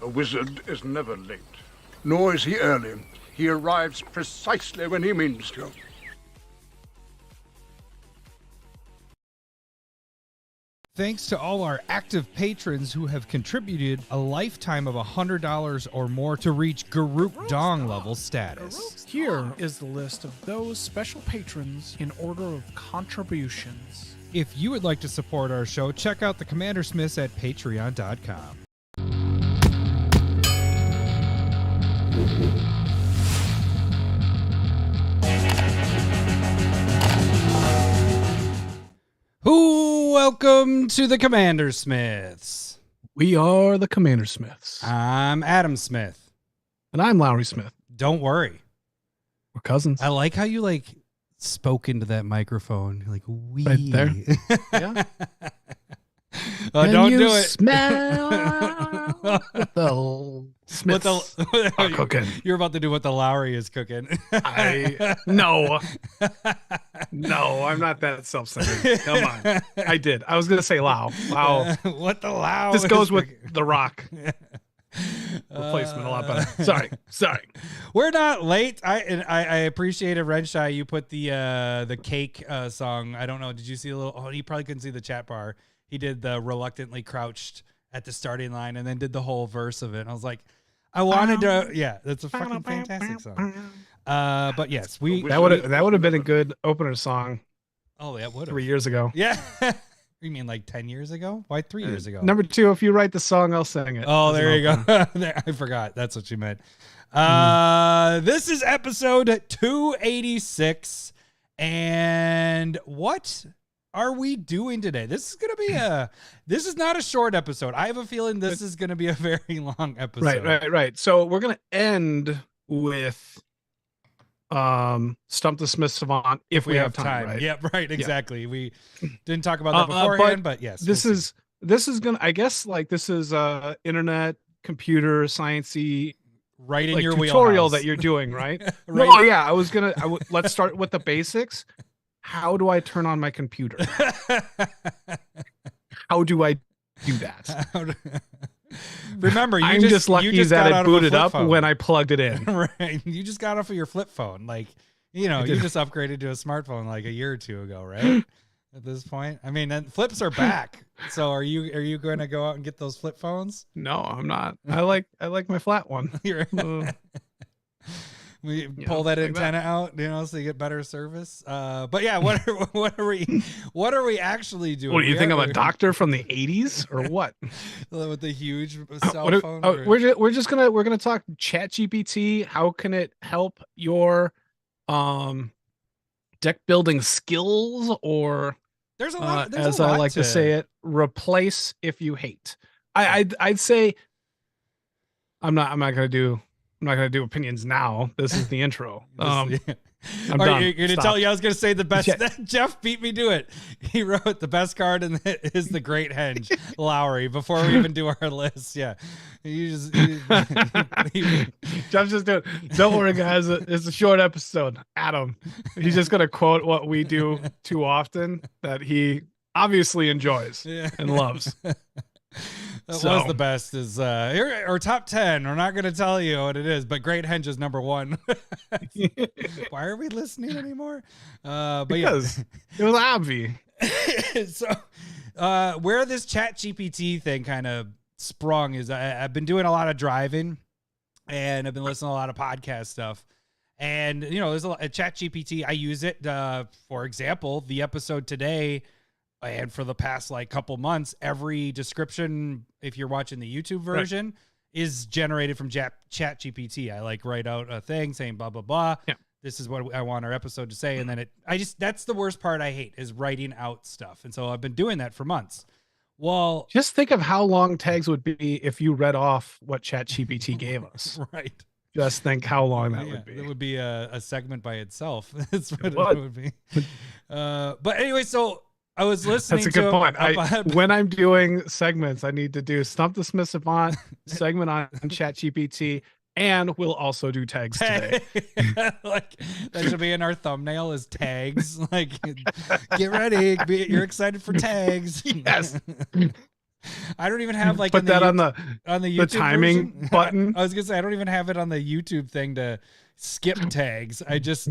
A wizard is never late. Nor is he early. He arrives precisely when he means to. Thanks to all our active patrons who have contributed a lifetime of $100 or more to reach Garuk Dong level status. Here is the list of those special patrons in order of contributions. If you would like to support our show, check out the Commander Smiths at patreon.com. Welcome to the Commander Smiths. We are the Commander Smiths. I'm Adam Smith. And I'm Lowry Smith. Don't worry. We're cousins. I like how you spoke into that microphone. You're like, we. Right there. Yeah. Oh, Can don't you do it. Smell what the Smiths are cooking. You're about to do what the Lowry is cooking. No, I'm not that self-centered. Come on. I did. I was going to say Lao. What the Lao? This goes with The Rock. Replacement a lot better. Sorry. We're not late. I appreciated Renshaw. You put the cake song. I don't know. Did you see a little? Oh, you probably couldn't see the chat bar. He did the reluctantly crouched at the starting line and then did the whole verse of it. And I was like, I wanted to. Yeah, that's a fucking fantastic song. But yes, that would have been a good opener song. Oh, that would have 3 years ago. Yeah. You mean like 10 years ago? Why 3 years ago? Number 2, if you write the song, I'll sing it. Oh, there you go. I forgot. That's what you meant. This is episode 286. And what are we doing today? This is going to be this is not a short episode. I have a feeling this is going to be a very long episode. Right. So we're going to end with Stump the Smith Savant if we have time. Right? Yep, right. Exactly. Yeah. We didn't talk about that beforehand, but yes. This is going to, I guess, this is internet, computer, sciencey, right in your tutorial wheelhouse that you're doing, right? Right. No, yeah. Let's start with the basics. How do I turn on my computer? How do I do that? Remember, I'm just lucky that it booted up when I plugged it in. Right. You just got off of your flip phone. You just upgraded to a smartphone like a year or two ago, right? At this point. I mean, then flips are back. So are you going to go out and get those flip phones? No, I'm not. I like my flat one. We pull that antenna out, so you get better service. But yeah, what are we actually doing? What do you think? I'm a doctor from the 80s or what? With the huge cell phone. We're gonna talk ChatGPT. How can it help your deck building skills, or there's a lot, as I like to say it, replace if you hate. I'd say I'm not gonna do opinions now. This is the intro. I'm done. You're gonna tell you I was gonna say the best. Jeff beat me to it. He wrote the best card is the Great Henge, Lowry, before we even do our list. Yeah, Jeff's just doing. Don't worry, guys. It's a short episode. Adam, he's just gonna quote what we do too often that he obviously enjoys and loves. That was the best. Is here or top 10. We're not going to tell you what it is, but Great Henge is number 1. Why are we listening anymore? Because it was obvious. So, where this ChatGPT thing kind of sprung is I've been doing a lot of driving, and I've been listening to a lot of podcast stuff. And there's a ChatGPT. I use it. For example, the episode today. And for the past couple months, every description, if you're watching the YouTube version, is generated from ChatGPT. I write out a thing saying blah blah blah. Yeah. This is what I want our episode to say, and then that's the worst part I hate is writing out stuff. And so I've been doing that for months. Well, just think of how long tags would be if you read off what ChatGPT gave us. Right. Just think how long that would be. It would be a segment by itself. That's what it would be. But anyway, so. I was listening. That's a good point. When I'm doing segments, I need to do Stump the Smith Savant segment on ChatGPT, and we'll also do tags today. That should be in our thumbnail is tags. Get ready. You're excited for tags. Yes. I don't even have like put that on the YouTube timing version. button. I was gonna say I don't even have it on the YouTube thing to skip tags. I just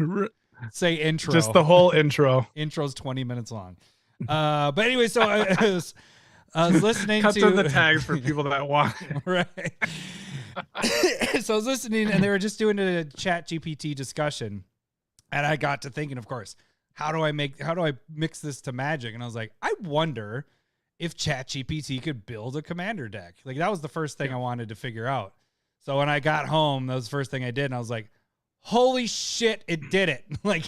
say intro. Just the whole intro. Intro's 20 minutes long. But anyway, so I was listening Cut to the tags for people that want. Right. So I was listening, and they were just doing a ChatGPT discussion, and I got to thinking, of course, how do I mix this to Magic? And I was like, I wonder if ChatGPT could build a commander deck. Like, that was the first thing I wanted to figure out. So when I got home, that was the first thing I did, and I was like, holy shit, it did it. Like,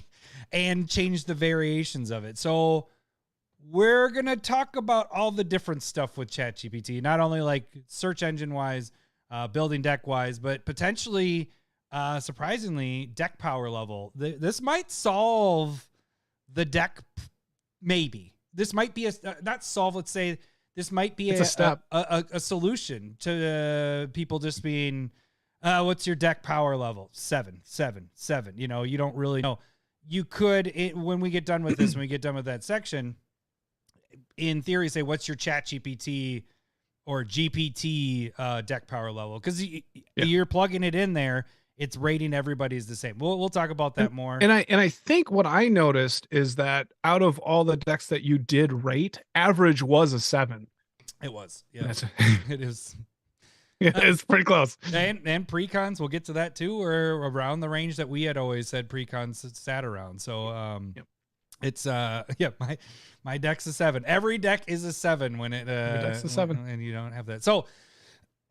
and changed the variations of it. So we're going to talk about all the different stuff with ChatGPT, not only like search engine wise, building deck wise, but potentially, surprisingly, deck power level. This might solve the deck. Maybe this might be not solve. Let's say this might be a step, a solution to people just being, what's your deck power level? 7. You know, you don't really know. You could, when we get done with this, when we get done with that section, in theory, say, what's your ChatGPT or GPT deck power level? Because you're plugging it in there, it's rating everybody as the same. We'll talk about that more. And I think what I noticed is that out of all the decks that you did rate, average was a 7. It was, yeah. It is. Yeah, it's pretty close. And precons, we'll get to that too, or around the range that we had always said precons sat around. So it's my deck's a 7. Every deck is a 7 when it every deck's a 7. and you don't have that. So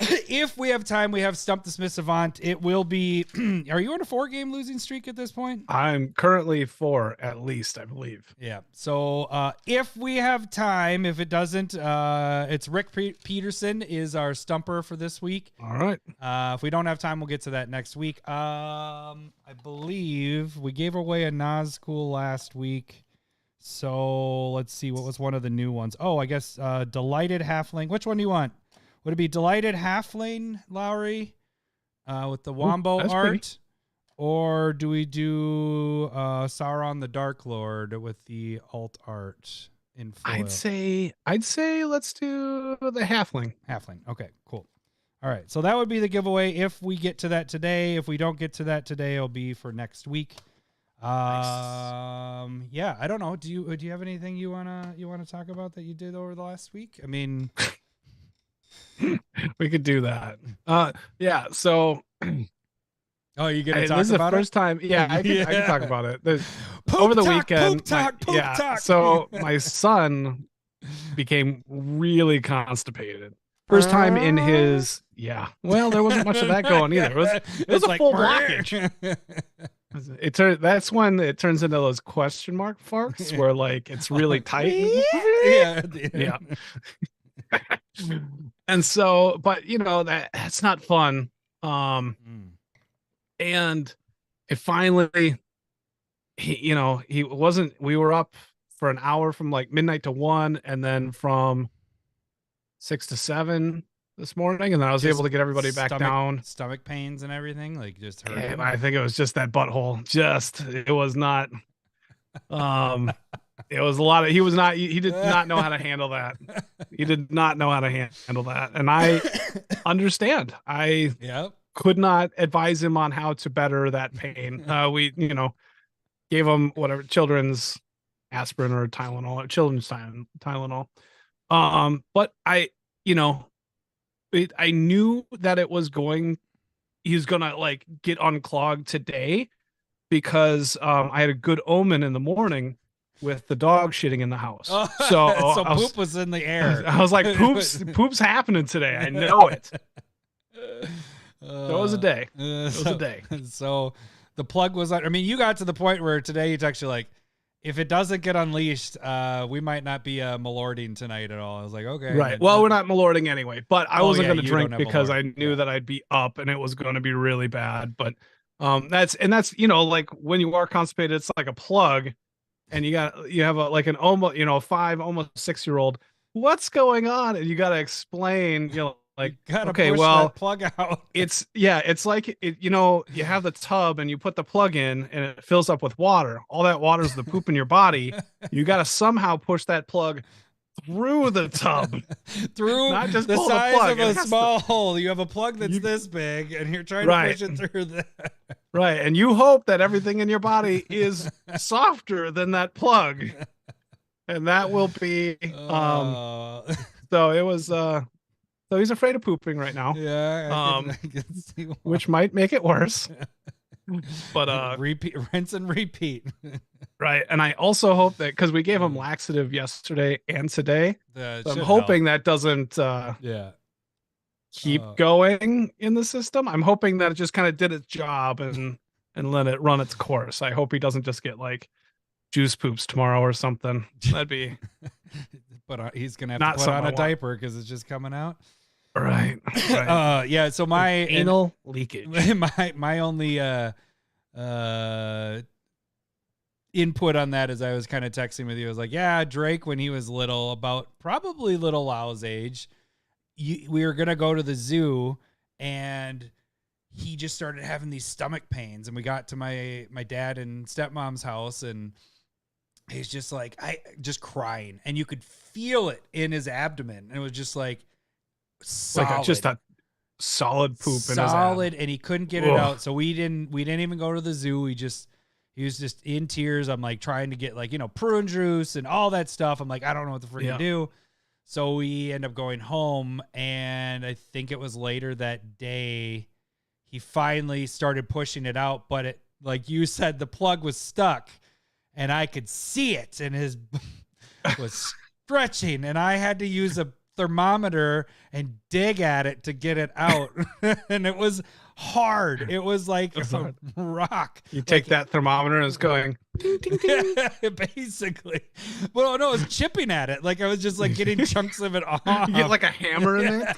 if we have time, we have Stump the Smith Savant. It will be are you on a 4-game losing streak at this point? I'm currently 4 at least, I believe. Yeah. So if we have time, if it doesn't, it's Rick Peterson is our stumper for this week. All right. If we don't have time, we'll get to that next week. I believe we gave away a Nazgul last week. So let's see, what was one of the new ones? Oh, I guess Delighted Halfling. Which one do you want? Would it be Delighted Halfling, Lowry, with the Wombo art? Pretty. Or do we do Sauron the Dark Lord with the alt art in foil? I'd say let's do the Halfling. Halfling. Okay, cool. All right, so that would be the giveaway if we get to that today. If we don't get to that today, it'll be for next week. Nice. Yeah, I don't know. Do you have anything you wanna talk about that you did over the last week? I mean, we could do that. Yeah. So, oh, you gonna talk this is about the first time? Yeah, I can talk about it. Over the weekend. Poop talk. So my son became really constipated. First time in his Well, there wasn't much of that going either. It was a like, full blockage. That's when it turns into those question mark farts where like it's really tight. Yeah. And so, but you know, that's not fun. And it finally, we were up for an hour from like midnight to 1, and then from 6 to 7 this morning, and then I was able to get everybody back down. Stomach pains and everything, like just hurt. Yeah, I think it was just that butthole. It was not. It was a lot of. He did not know how to handle that. He did not know how to handle that, and I understand. I could not advise him on how to better that pain. We gave him whatever children's aspirin or Tylenol, children's Tylenol. But I knew that he was gonna like get unclogged today because I had a good omen in the morning with the dog shitting in the house. So poop was in the air. I was like, poop's happening today. I know it. So it was a day. So the plug was on. I mean, you got to the point where today it's actually like, if it doesn't get unleashed, we might not be malording tonight at all. I was like, okay. Right. Well, we're not malording anyway, but I wasn't going to drink because I knew that I'd be up and it was going to be really bad. But that's like when you are constipated, it's like a plug, and you have an almost 5, almost 6-year-old. What's going on? And you got to explain, like, okay, well, plug out. It's like you have the tub and you put the plug in and it fills up with water. All that water is the poop in your body. You got to somehow push that plug through the tub. Through Not just the pull the size plug. of It a has to- small hole. You have a plug that's this big, and you're trying Right. to push it through the. Right. And you hope that everything in your body is softer than that plug. And that will be so it was so he's afraid of pooping right now. Yeah, I can see why. Which might make it worse. But rinse and repeat. right. And I also hope that because we gave him laxative yesterday and today, so I'm should hoping help. that doesn't keep Oh. going in the system. I'm hoping that it just kind of did its job and let it run its course. I hope he doesn't just get like juice poops tomorrow or something. That'd be But he's gonna have not to put on something I a want. diaper because it's just coming out. right. Yeah. So my Anal leakage. my only input on that is I was kind of texting with you. I was like, yeah, Drake when he was little, about probably little Lau's age, we were gonna go to the zoo, and he just started having these stomach pains, and we got to my dad and stepmom's house, and he's just like just crying, and you could feel it in his abdomen, and it was just like solid. Like just a solid poop in his Solid, and he couldn't get it Ugh. out. So we didn't even go to the zoo. He was just in tears. I'm like trying to get like, prune juice and all that stuff. I'm like, I don't know what to freaking do. So we end up going home, and I think it was later that day he finally started pushing it out, but it, like you said, the plug was stuck, and I could see it, and his was stretching, and I had to use a thermometer and dig at it to get it out. And it was hard. It was like a rock. You take that thermometer and it's going ding, ding, ding. Basically. Well, no, it was chipping at it. Like I was just like getting chunks of it off. You get like a hammer in there.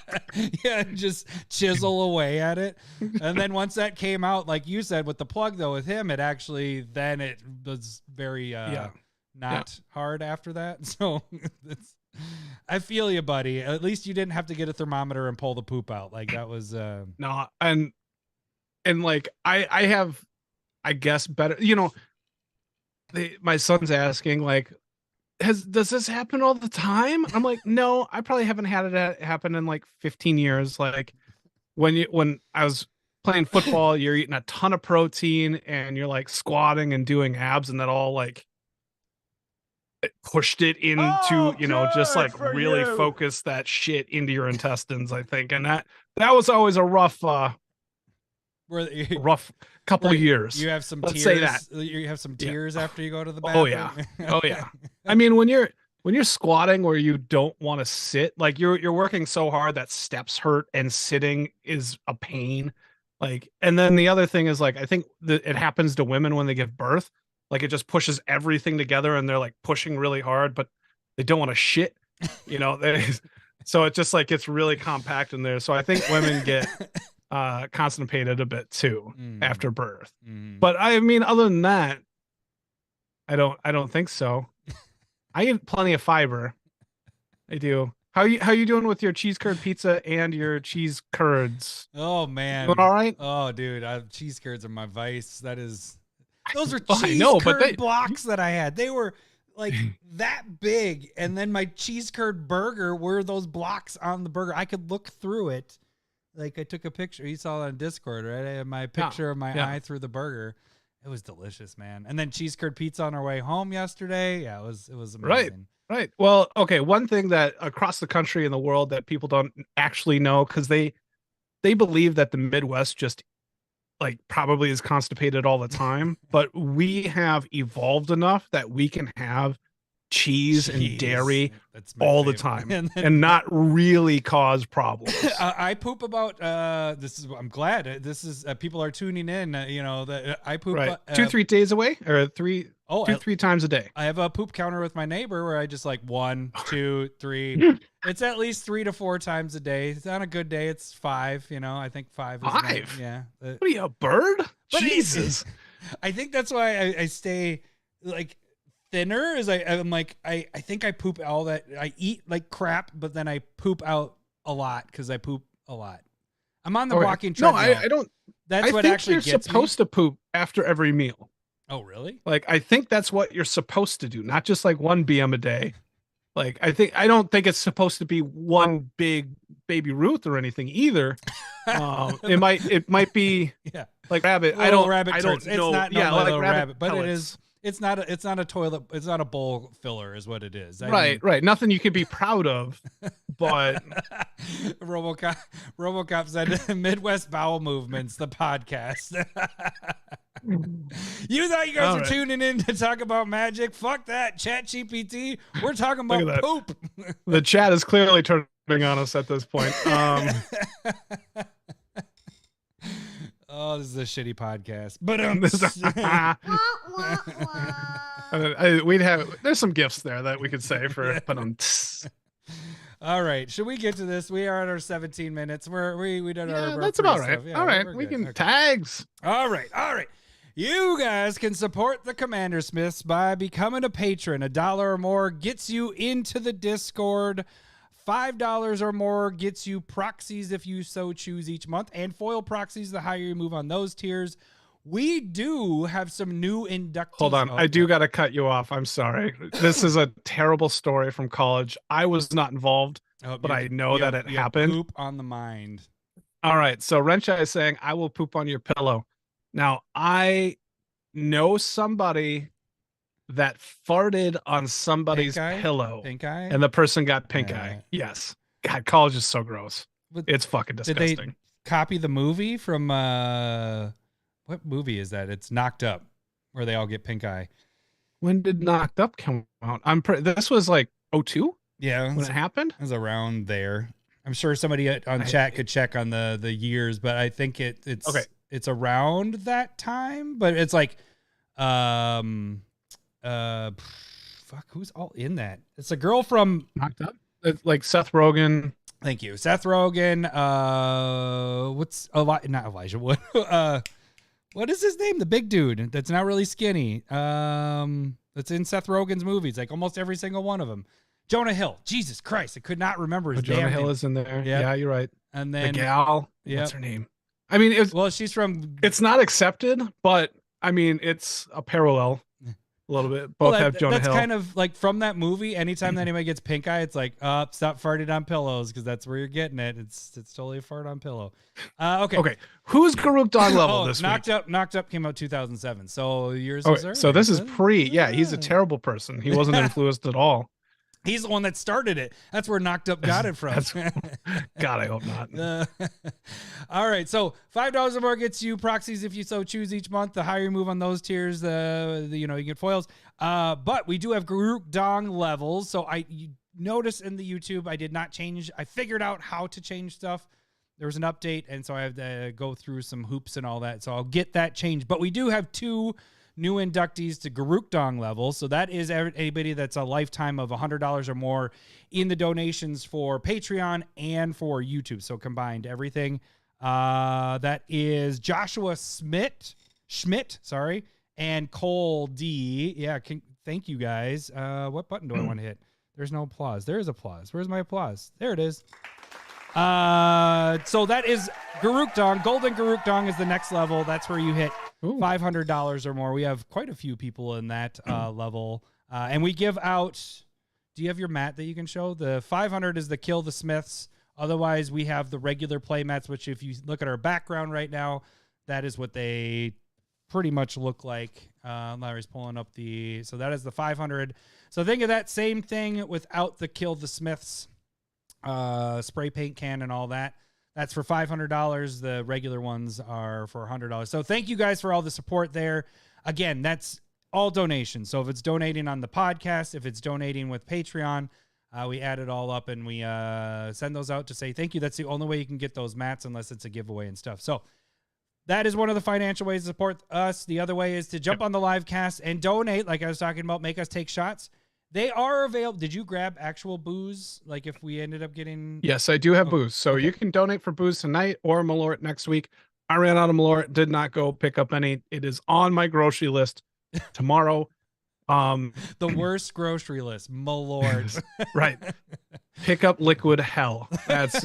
Yeah, and just chisel away at it. And then once that came out, like you said, with the plug though, with him, it actually, then it was very not hard after that. So I feel you, buddy. At least you didn't have to get a thermometer and pull the poop out. Like that was no, and like I have, I guess, better, my son's asking like, does this happen all the time? I'm like, no, I probably haven't had it happen in like 15 years. Like when I was playing football, you're eating a ton of protein and you're like squatting and doing abs, and that all like it pushed it into, just like really focus that shit into your intestines, I think. And that was always a rough couple of years. You have some Let's tears. say that. You have some tears after you go to the Oh bathroom. yeah. Oh yeah. I mean, when you're squatting where you don't want to sit, like you're working so hard that steps hurt and sitting is a pain. Like, and then the other thing is like, I think that it happens to women when they give birth. Like it just pushes everything together and they're like pushing really hard, but they don't want to shit, so it just like gets really compact in there. So I think women get constipated a bit too after birth. But I mean, other than that, I don't think so. I eat plenty of fiber. I do. How you doing with your cheese curd pizza and your cheese curds? Oh man. Doing all right? Oh dude, cheese curds are my vice. Those are Well, cheese curd blocks that I had. They were like that big, and then my cheese curd burger were those blocks on the burger. I could look through it. Like I took a picture. You saw it on Discord, right? I had my picture of my eye through the burger. It was delicious, man. And then cheese curd pizza on our way home yesterday. Yeah, it was amazing. Right. Well, okay. One thing that across the country and the world that people don't actually know, because they believe that the Midwest just like probably is constipated all the time, but we have evolved enough that we can have cheese and dairy all the time and not really cause problems. I poop about I'm glad this is people are tuning in, that I poop 2-3 days away or 3 times a day. I have a poop counter with my neighbor where I just like 1, 2, 3. It's at least 3 to 4 times a day. On a good day, it's 5. I think 5 is 5. Yeah. What are you, a bird? Jesus. I think that's why I stay like thinner. Is I'm like I think I poop all that. I eat like crap, but then I poop out a lot because I poop a lot. I'm on the walking treadmill. No, I don't. That's what actually gets me. You're supposed to poop after every meal. Oh, really? Like, I think that's what you're supposed to do, not just like 1 BM a day. Like I don't think it's supposed to be one big Baby Ruth or anything either. It might be Yeah. like rabbit. Little rabbit I don't turds. know. It's not Yeah, normally like little rabbit, but pellets. it is. It's not a toilet. It's not a bowl filler, is what it is. I mean, Right. Nothing you could be proud of, but RoboCop said Midwest Bowel Movements, the podcast. You thought you guys were tuning in to talk about magic? Fuck that. ChatGPT. We're talking about poop. The chat is clearly turning on us at this point. Oh, this is a shitty podcast. But there's some gifts there that we could say for All right, should we get to this? We are at our 17 minutes. We done our that's about stuff. right. Yeah, all right, we're we good. can Okay. tags. All right. You guys can support the Commander Smiths by becoming a patron. $1 or more gets you into the Discord. $5 or more gets you proxies if you so choose each month, and foil proxies the higher you move on those tiers. We do have some new inductees. Hold on, I do got to cut you off. I'm sorry. This is a terrible story from college. I was not involved, but I know that it happened. Poop on the mind. All right, so Rencha is saying, I will poop on your pillow. Now, I know somebody that farted on somebody's pillow, Pink eye, and the person got pink eye. Yes. God, college is so gross. It's fucking disgusting. Did they copy the movie from what movie is that? It's Knocked Up, where they all get pink eye. When did Knocked Up come out? This was like 2002? Yeah, when it happened. It was around there. I'm sure somebody on chat could check on the years, but I think it's okay. It's around that time, but it's like fuck, who's all in that? It's a girl from Knocked Up. It's like Seth Rogen. Thank you, Seth Rogen. What's not Elijah Wood? What is his name? The big dude that's not really skinny. That's in Seth Rogen's movies, like almost every single one of them. Jonah Hill. Jesus Christ, I could not remember his damn Jonah name. Hill is in there. Yep. Yeah, you're right. And then the gal. What's her name? I mean, she's from. It's not accepted, but I mean, it's a parallel. A little bit. Both have Jonah Hill. That's kind of like from that movie. Anytime that anybody gets pink eye, it's like, stop farting on pillows, because that's where you're getting it. It's totally a fart on pillow. Okay. Who's Garuk Dog level this Knocked week? Knocked Up came out 2007. So yours is early. So this is pre. Yeah, he's a terrible person. He wasn't influenced at all. He's the one that started it. That's where Knocked Up got it from. God, I hope not. All right. So $5 or more gets you proxies if you so choose each month. The higher you move on those tiers, you get foils. But we do have Garuk Dong levels. So you notice in the YouTube, I did not change. I figured out how to change stuff. There was an update, and so I have to go through some hoops and all that. So I'll get that changed. But we do have 2 new inductees to Garuk Dong level. So that is anybody that's a lifetime of $100 or more in the donations for Patreon and for YouTube. So combined everything. That is Joshua Schmidt, and Cole D. Yeah, thank you guys. What button do I want to hit? There's no applause. There is applause. Where's my applause? There it is. So that is Garuk Dong. Golden Garuk Dong is the next level. That's where you hit $500 or more. We have quite a few people in that level. And we give out, do you have your mat that you can show? The 500 is the Kill the Smiths. Otherwise, we have the regular play mats, which if you look at our background right now, that is what they pretty much look like. Larry's pulling up so that is the 500. So think of that same thing without the Kill the Smiths spray paint can and all that. That's for $500. The regular ones are for $100. So thank you guys for all the support there. Again, that's all donations. So if it's donating on the podcast, if it's donating with Patreon, we add it all up and we send those out to say thank you. That's the only way you can get those mats unless it's a giveaway and stuff. So that is one of the financial ways to support us. The other way is to jump on the live cast and donate, like I was talking about, make us take shots. They are available. Did you grab actual booze? Like if we ended up getting... Yes, I do have booze. So you can donate for booze tonight or Malort next week. I ran out of Malort, did not go pick up any. It is on my grocery list tomorrow. The worst grocery list, Malort. Right. Pick up liquid hell. That's...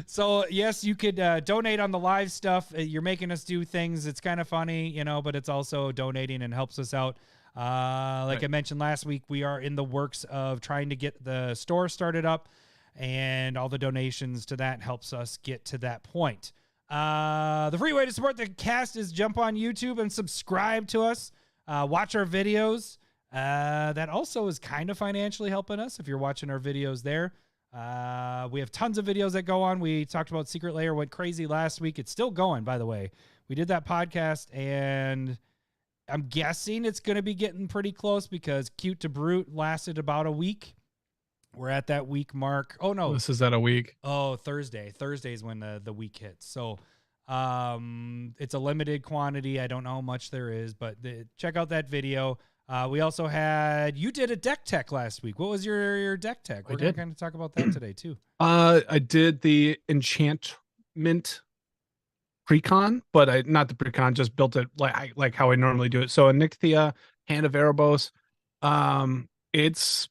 So yes, you could donate on the live stuff. You're making us do things. It's kind of funny, but it's also donating and helps us out. Like I mentioned last week, we are in the works of trying to get the store started up, and all the donations to that helps us get to that point. The free way to support the cast is jump on YouTube and subscribe to us. Watch our videos. That also is kind of financially helping us if you're watching our videos there. We have tons of videos that go on. We talked about Secret Lair, went crazy last week. It's still going, by the way. We did that podcast, and I'm guessing it's going to be getting pretty close because Cute to Brute lasted about a week. We're at that week mark. Oh, no. This is at a week. Oh, Thursday. Thursday is when the week hits. So it's a limited quantity. I don't know how much there is, but check out that video. We also had, you did a deck tech last week. What was your deck tech? We're going to kind of talk about that today too. I did the enchantment precon, but not the precon, just built it like how I normally do it. So a Nixthia, Hand of Erebos. It's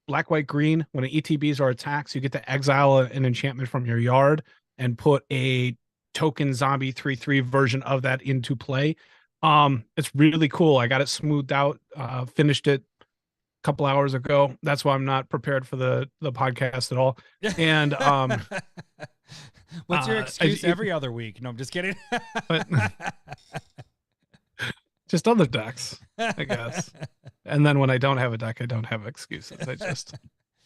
black, white, green. When an ETBs or attacks, you get to exile an enchantment from your yard and put a token zombie 3/3 version of that into play. It's really cool. I got it smoothed out, finished it a couple hours ago. That's why I'm not prepared for the podcast at all. And what's your excuse every other week? No, I'm just kidding. But just other decks, I guess. And then when I don't have a deck, I don't have excuses.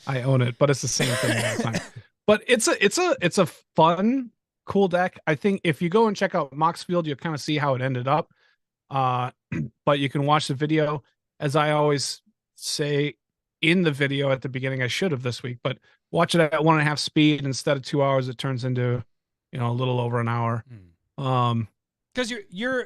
I own it, but it's the same thing all the time. But it's a fun, cool deck. I think if you go and check out Moxfield, you'll kind of see how it ended up. But you can watch the video. As I always say in the video at the beginning, I should have this week, but watch it at 1.5 speed instead of 2 hours. It turns into, a little over an hour. Because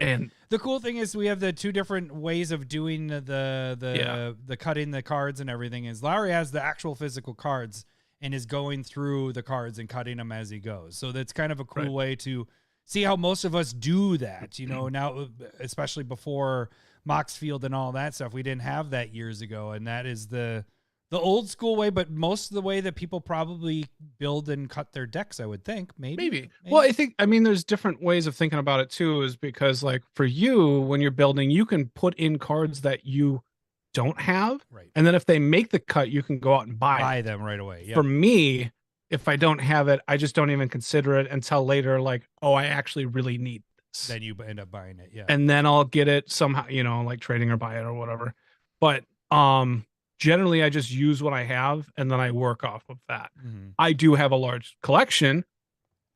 and the cool thing is we have the two different ways of doing the cutting the cards and everything. Is Larry has the actual physical cards and is going through the cards and cutting them as he goes. So that's kind of a cool way to see how most of us do that, now, especially before Moxfield and all that stuff. We didn't have that years ago, and that is the old school way, but most of the way that people probably build and cut their decks, I would think. Maybe. Well, there's different ways of thinking about it too, is because like for you, when you're building, you can put in cards that you don't have. Right. And then if they make the cut, you can go out and buy them right away. Yep. For me, if I don't have it, I just don't even consider it until later, like, oh, I actually really need this. Then you end up buying it. Yeah. And then I'll get it somehow, like trading or buy it or whatever. But generally I just use what I have and then I work off of that. I do have a large collection.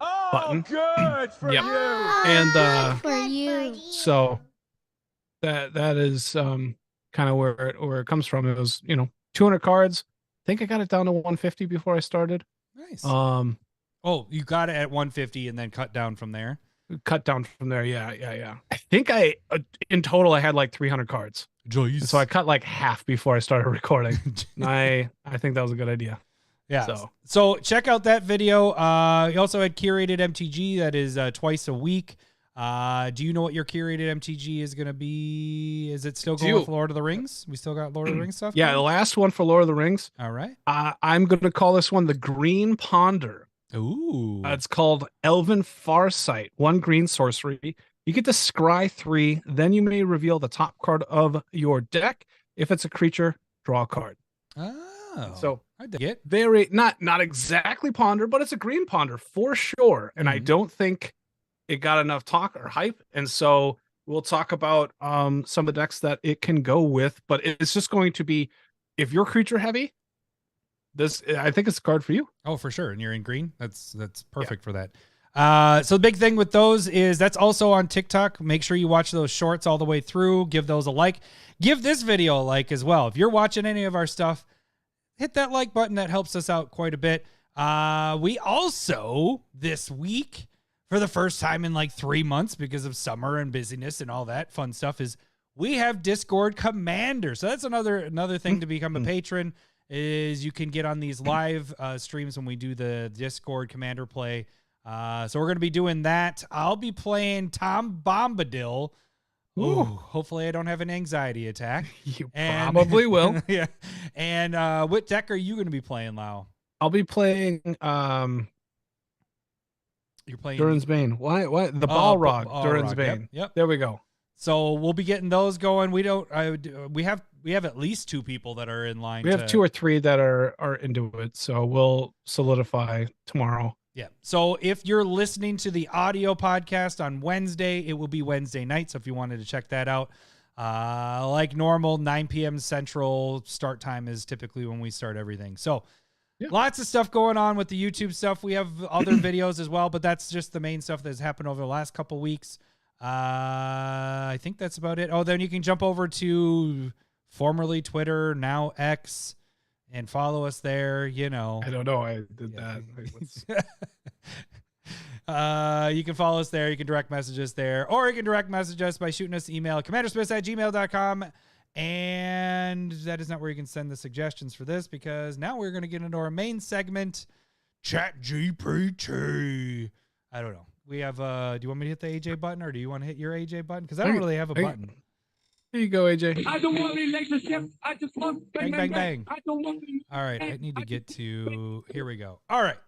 Oh, good for you. And for you. So that is kind of where it comes from. It was 200 cards. I think I got it down to 150 before I started. Nice. You got it at 150 and then cut down from there. Yeah. I think in total I had like 300 cards. Jeez. So I cut like half before I started recording. I think that was a good idea. Yeah. So check out that video. You also had curated MTG that is twice a week. Do you know what your curated MTG is going to be? Is it still going with Lord of the Rings? We still got Lord of the Rings stuff? Yeah, the last one for Lord of the Rings. All right. I'm going to call this one the Green Ponder. Ooh. It's called Elven Farsight. 1 green sorcery. You get to scry 3. Then you may reveal the top card of your deck. If it's a creature, draw a card. Oh. So I dig it. Very not exactly Ponder, but it's a green Ponder for sure. And I don't think it got enough talk or hype. And so we'll talk about some of the decks that it can go with, but it's just going to be, if you're creature heavy, I think it's a card for you. Oh, for sure. And you're in green. That's perfect for that. So the big thing with those is that's also on TikTok. Make sure you watch those shorts all the way through. Give those a like. Give this video a like as well. If you're watching any of our stuff, hit that like button. That helps us out quite a bit. We also, this week, for the first time in like 3 months because of summer and busyness and all that fun stuff, is we have Discord Commander. So that's another thing to become a patron, is you can get on these live streams when we do the Discord Commander play. So we're going to be doing that. I'll be playing Tom Bombadil. Ooh, hopefully I don't have an anxiety attack. You probably will. Yeah. And what deck are you going to be playing, Lau? I'll be playing You're playing Durin's Bane. Why? The Balrog, Durin's Bane. Yep. There we go. So we'll be getting those going. We have at least 2 people that are in line. We have 2 or 3 that are into it. So we'll solidify tomorrow. Yeah. So if you're listening to the audio podcast on Wednesday, it will be Wednesday night. So if you wanted to check that out, like normal, 9 p.m. Central start time is typically when we start everything. So lots of stuff going on with the YouTube stuff. We have other videos as well, but that's just the main stuff that's happened over the last couple weeks. I think that's about it. Oh, then you can jump over to formerly Twitter, now X, and follow us there. You know, I don't know. I did that. You can follow us there. You can direct message us there, or you can direct message us by shooting us an email, commanderspace@gmail.com. And that is not where you can send the suggestions for this, because now we're going to get into our main segment, ChatGPT. I don't know. We have, do you want me to hit the AJ button, or do you want to hit your AJ button? Because I don't really have a button. Here you go, AJ. I don't want relationship. I just want Bang, bang, bang. I don't want. All right. I need to get to, here we go. All right.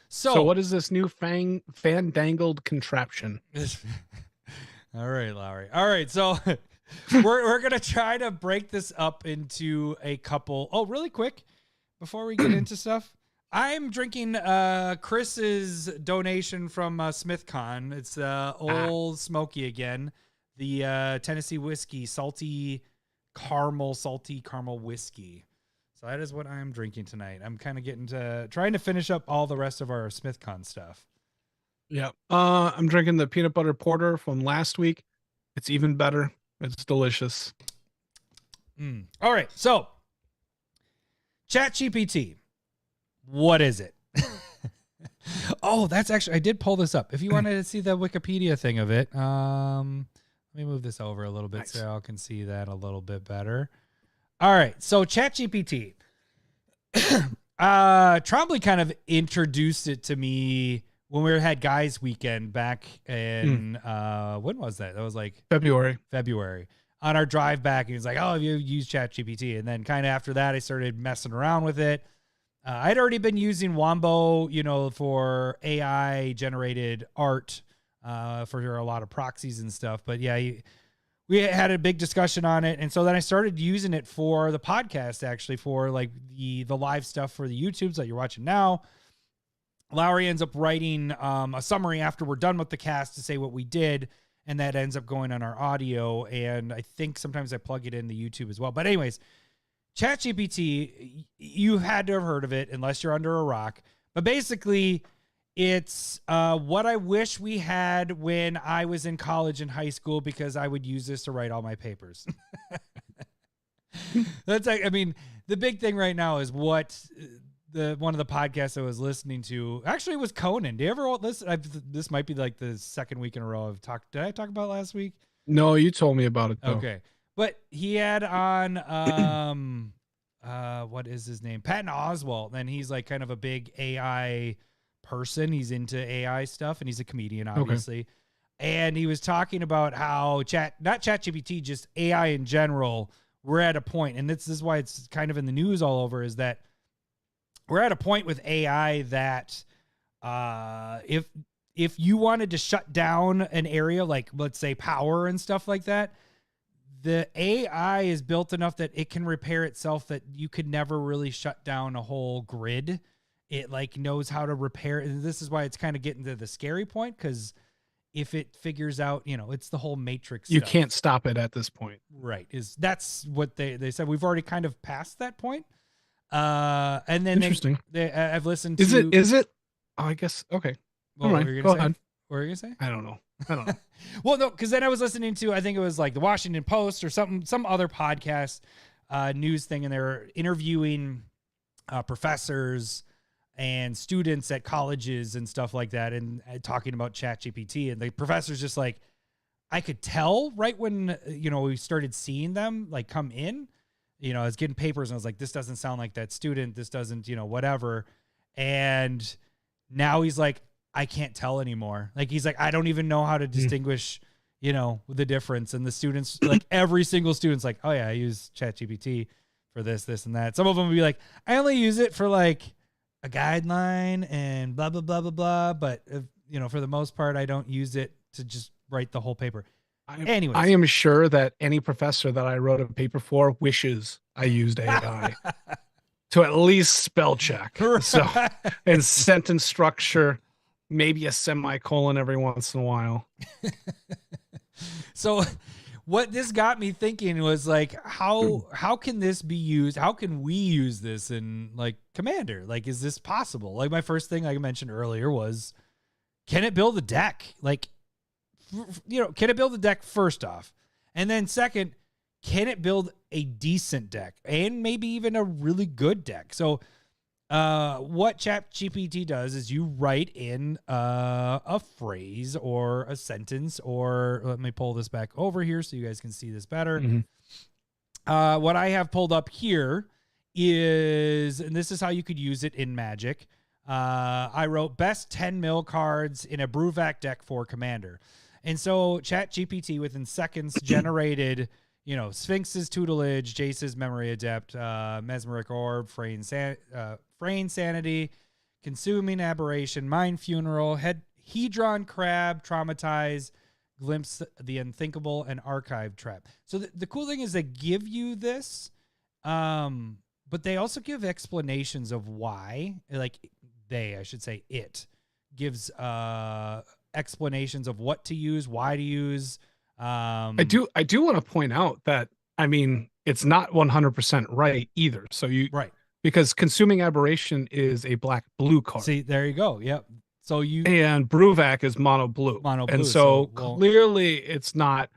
So what is this new fandangled contraption? All right, Lowry. All right. So we're going to try to break this up into a couple. Oh, really quick before we get into stuff. I'm drinking Chris's donation from SmithCon. It's Old Smoky again. The Tennessee whiskey, salty caramel whiskey. So that is what I'm drinking tonight. I'm kind of trying to finish up all the rest of our SmithCon stuff. Yeah. I'm drinking the peanut butter porter from last week. It's even better. It's delicious. All right. So ChatGPT. What is it? Oh, that's actually, I did pull this up. If you wanted to see the Wikipedia thing of it, let me move this over a little bit so y'all can see that a little bit better. All right. So ChatGPT, Trombley kind of introduced it to me when we had Guys Weekend back in, when was that? That was like February on our drive back. He was like, oh, have you used ChatGPT? And then kind of after that, I started messing around with it. I'd already been using Wombo, for AI generated art, for a lot of proxies and stuff. But yeah, we had a big discussion on it. And so then I started using it for the podcast, actually, for like the live stuff for the YouTubes that you're watching now. Lowry ends up writing a summary after we're done with the cast to say what we did. And that ends up going on our audio. And I think sometimes I plug it in the YouTube as well. But anyways, ChatGPT, you had to have heard of it unless you're under a rock. But basically, it's what I wish we had when I was in college and high school, because I would use this to write all my papers. That's like, I mean, the big thing right now is what one of the podcasts I was listening to actually was Conan. Do you ever listen? This might be like the second week in a row I've talked. Did I talk about it last week? No, you told me about it though. Okay. But he had on, what is his name? Patton Oswalt. And he's like kind of a big AI person. He's into AI stuff, and he's a comedian, obviously. Okay. And he was talking about how not ChatGPT, just AI in general, we're at a point, and this is why it's kind of in the news all over, is that we're at a point with AI that if you wanted to shut down an area, like let's say power and stuff like that, the AI is built enough that it can repair itself, that you could never really shut down a whole grid. It like knows how to repair. And this is why it's kind of getting to the scary point, because if it figures out, it's the whole Matrix you stuff. Can't stop it at this point. Right. That's what they said. We've already kind of passed that point. And then interesting. I've listened to. Is it? Oh, I guess. Okay. Well, all right. Go ahead. What were you going to say? I don't know. Well, no, because then I was listening to, I think it was like the Washington Post or some other podcast news thing, and they were interviewing professors and students at colleges and stuff like that, and talking about ChatGPT. And the professor's just like, I could tell right when, we started seeing them like come in, I was getting papers and I was like, this doesn't sound like that student. This doesn't, whatever. And now he's like, I can't tell anymore. Like, he's like, I don't even know how to distinguish, the difference. And the students, like every single student's like, oh yeah, I use ChatGPT for this, and that. Some of them will be like, I only use it for like a guideline and blah, blah, blah, blah, blah. But, for the most part, I don't use it to just write the whole paper. Anyways. I am sure that any professor that I wrote a paper for wishes I used AI to at least spell check. So, and sentence structure, maybe a semicolon every once in a while. So what this got me thinking was like, how can this be used? How can we use this in like Commander? Like, is this possible? Like my first thing, like I mentioned earlier, was can it build a deck? Like, can it build a deck first off? And then second, can it build a decent deck and maybe even a really good deck? So what ChatGPT does is you write in a phrase or a sentence, or let me pull this back over here so you guys can see this better. Mm-hmm. What I have pulled up here is, and this is how you could use it in Magic. I wrote best 10 mil cards in a Bruvac deck for Commander. And so ChatGPT within seconds generated, Sphinx's Tutelage, Jace's Memory Adept, Mesmeric Orb, Fraying Sanity, Consuming Aberration, Mind Funeral, Hedron Crab, Traumatize, Glimpse the Unthinkable, and Archive Trap. So the cool thing is they give you this, but they also give explanations of why, I should say it gives explanations of what to use, why to use. I do want to point out that, it's not 100% right either. So right. Because Consuming Aberration is a black-blue card. See, there you go. Yep. So and Bruvac is mono-blue. And so clearly it's not,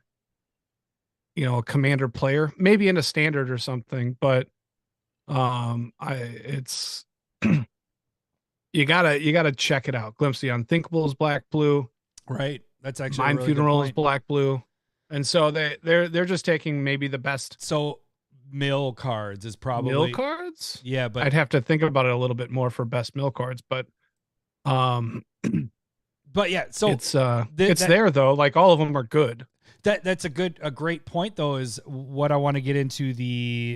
a Commander player, maybe in a standard or something, but it's you gotta check it out. Glimpse the Unthinkable is black-blue. Right. That's actually Mind a really Funeral good is black-blue. And so they're just taking maybe the best. So mill cards is probably mill cards. Yeah, but I'd have to think about it a little bit more for best mill cards, but yeah, so it's there though. Like all of them are good. That's a great point though, is what I want to get into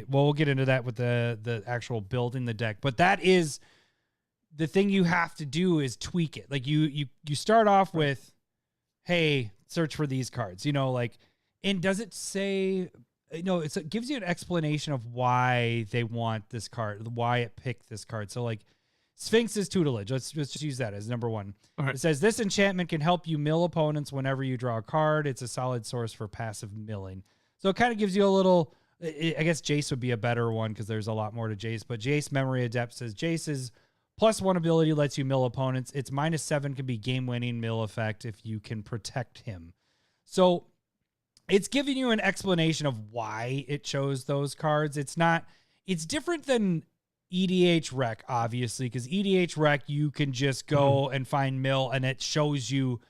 we'll get into that with the actual building the deck, but that is the thing you have to do is tweak it. Like you start off with, hey, search for these cards, and does it say, it gives you an explanation of why they want this card, why it picked this card. So like Sphinx's Tutelage, let's just use that as number one. Right. It says this enchantment can help you mill opponents whenever you draw a card. It's a solid source for passive milling. So it kind of gives you a little, I guess Jace would be a better one because there's a lot more to Jace, but Jace Memory Adept says Jace's +1 ability lets you mill opponents. Its -7 can be game-winning mill effect if you can protect him. So it's giving you an explanation of why it chose those cards. It's different than EDH Rec, obviously, because EDH Rec, you can just go and find mill and it shows you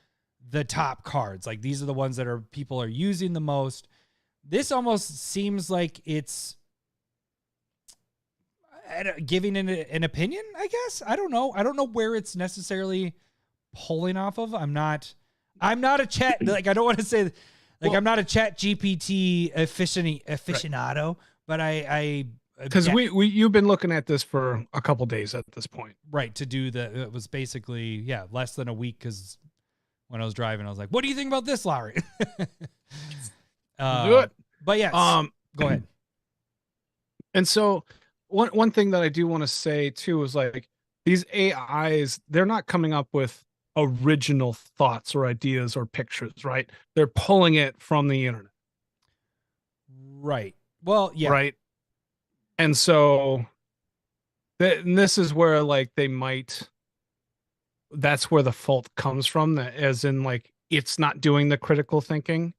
the top cards. Like these are the ones that people are using the most. This almost seems like it's giving an opinion, I guess. I don't know. I don't know where it's necessarily pulling off of. I'm not a chat, like I don't want to say I'm not a ChatGPT aficionado, right. But I because you've been looking at this for a couple days at this point, right? To do it was basically less than a week, because when I was driving I was like, what do you think about this, Larry? Do it. But yes, go ahead. And so one thing that I do want to say too is like these AIs, they're not coming up with original thoughts or ideas or pictures, right? They're pulling it from the internet. Right. Well, yeah. Right. And so this is where like that's where the fault comes from, as in like it's not doing the critical thinking.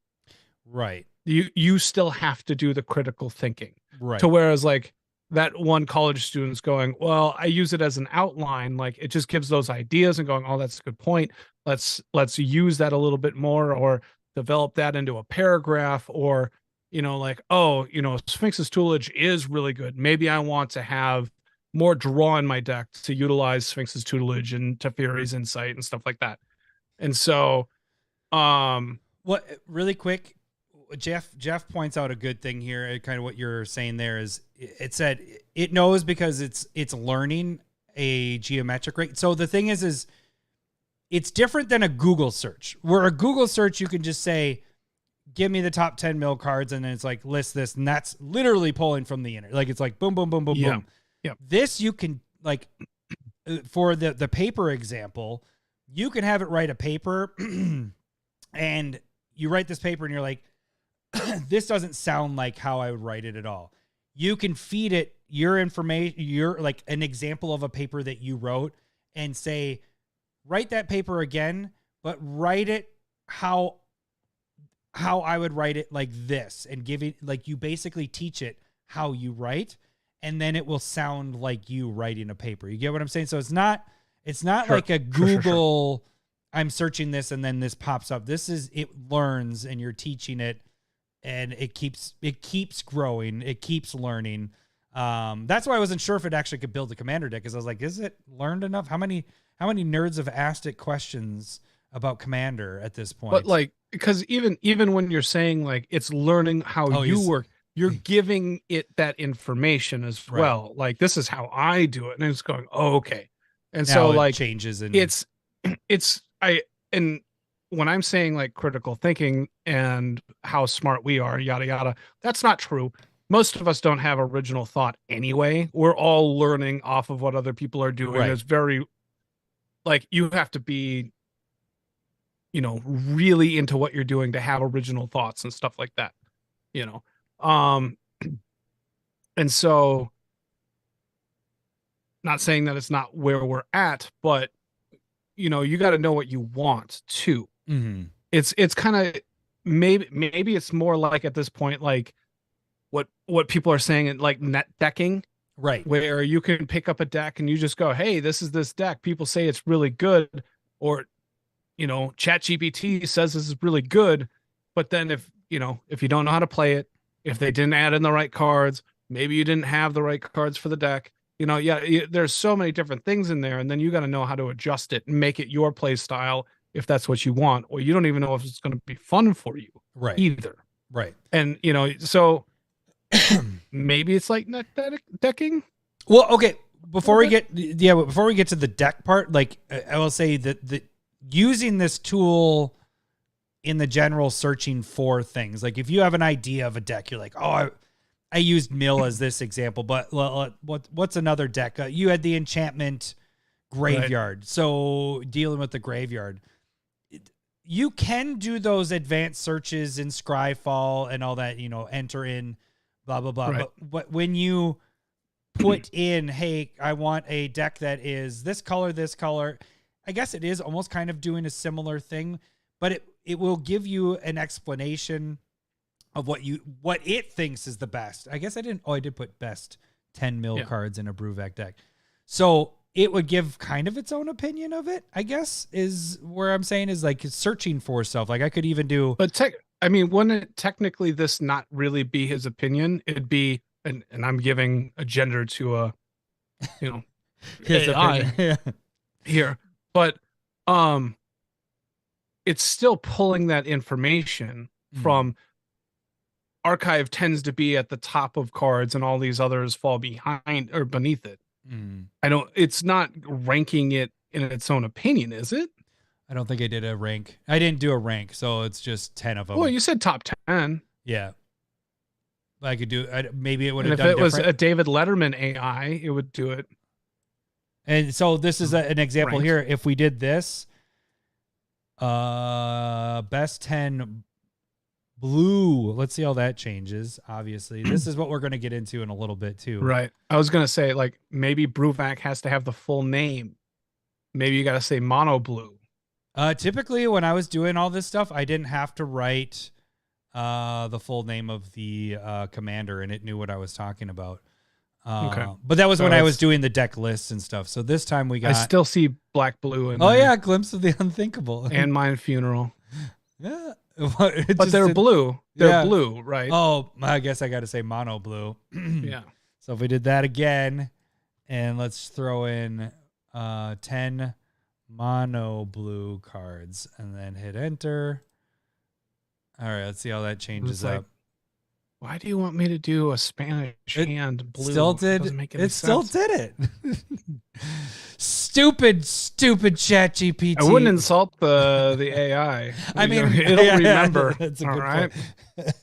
Right. You still have to do the critical thinking. Right. To whereas like that one college student's going, well, I use it as an outline. Like it just gives those ideas and going, oh, that's a good point. Let's use that a little bit more, or develop that into a paragraph, or, Sphinx's Tutelage is really good. Maybe I want to have more draw in my deck to utilize Sphinx's Tutelage and Teferi's Insight and stuff like that. And so, what really quick, Jeff points out a good thing here. Kind of what you're saying there is it said it knows because it's learning a geometric rate. So the thing is it's different than a Google search, where a Google search, you can just say, give me the top 10 mill cards, and then it's like list this, and that's literally pulling from the internet. Like it's like boom, boom, boom, boom, boom. Yep. This you can like for the paper example, you can have it write a paper, and you write this paper, and you're like, this doesn't sound like how I would write it at all. You can feed it your information, your like an example of a paper that you wrote, and say, write that paper again, but write it how I would write it like this, and give it like you basically teach it how you write, and then it will sound like you writing a paper. You get what I'm saying? So it's not Sure. like a Google, Sure. I'm searching this and then this pops up. This is, it learns and you're teaching it, and it keeps growing. It keeps learning. That's why I wasn't sure if it actually could build a commander deck, because I was like, is it learned enough? How many nerds have asked it questions about commander at this point? But like, because even when you're saying like it's learning how you work, you're giving it that information as Right. well. Like, this is how I do it, and it's going, oh, okay. And now so it like changes, and and when I'm saying like critical thinking and how smart we are, yada yada, that's not true. Most of us don't have original thought anyway. We're all learning off of what other people are doing. Right. It's very like, you have to be, you know, really into what you're doing to have original thoughts and stuff like that, you know. And so, not saying that it's not where we're at, but you know, you got to know what you want too. mm-hmm. It's kind of, maybe it's more like at this point, like what people are saying, like net decking, right. where you can pick up a deck and you just go, hey, this is this deck. People say it's really good, or, you know, ChatGPT says this is really good. But then if you don't know how to play it, if they didn't add in the right cards, maybe you didn't have the right cards for the deck, you know, there's so many different things in there. And then you got to know how to adjust it and make it your play style, if that's what you want, or you don't even know if it's going to be fun for you Right. either. Right. And, you know, so maybe it's like net decking. Well, okay. Before we get to the deck part, like I will say that the using this tool in the general searching for things, like if you have an idea of a deck, you're like, oh, I used Mill as this example, but what's another deck? You had the enchantment graveyard. Right. So dealing with the graveyard, you can do those advanced searches in Scryfall and all that, you know, enter in blah, blah, blah. Right. But when you put in, hey, I want a deck that is this color, I guess it is almost kind of doing a similar thing, but it will give you an explanation of what it thinks is the best. I guess I did put best 10 mil cards in a Brewvac deck. So it would give kind of its own opinion of it, I guess, is where I'm saying, is like searching for stuff. Like I could even do, but wouldn't it technically this not really be his opinion? It'd be, and I'm giving a gender to a, you know, his AI opinion. here, but it's still pulling that information from archive. Tends to be at the top of cards, and all these others fall behind or beneath it. It's not ranking it in its own opinion, is it? I don't think I did a rank. I didn't do a rank, so it's just 10 of them. Well, you said top 10. Yeah. I could do, maybe it would have done different. If it was a David Letterman AI, it would do it. And so this is an example Ranked. here. If we did this, best 10 blue, let's see how that changes. Obviously, this is what we're going to get into in a little bit too. Right. I was going to say, like, maybe Brewvac has to have the full name. Maybe you got to say mono blue. Typically when I was doing all this stuff, I didn't have to write the full name of the commander, and it knew what I was talking about. Okay. But that was when I was doing the deck lists and stuff. So this time we got, I still see black blue and yeah, Glimpse of the Unthinkable and Mine Funeral. Yeah. But they're blue. They're blue, right? Oh, I guess I got to say mono blue. Yeah. So if we did that again, and let's throw in 10 mono blue cards and then hit enter. All right, let's see how that changes up. Why do you want me to do a Spanish hand blue? Still did. Doesn't make any Still sense. did it. stupid ChatGPT. I wouldn't insult the AI. I mean, it'll remember. That's a all good right.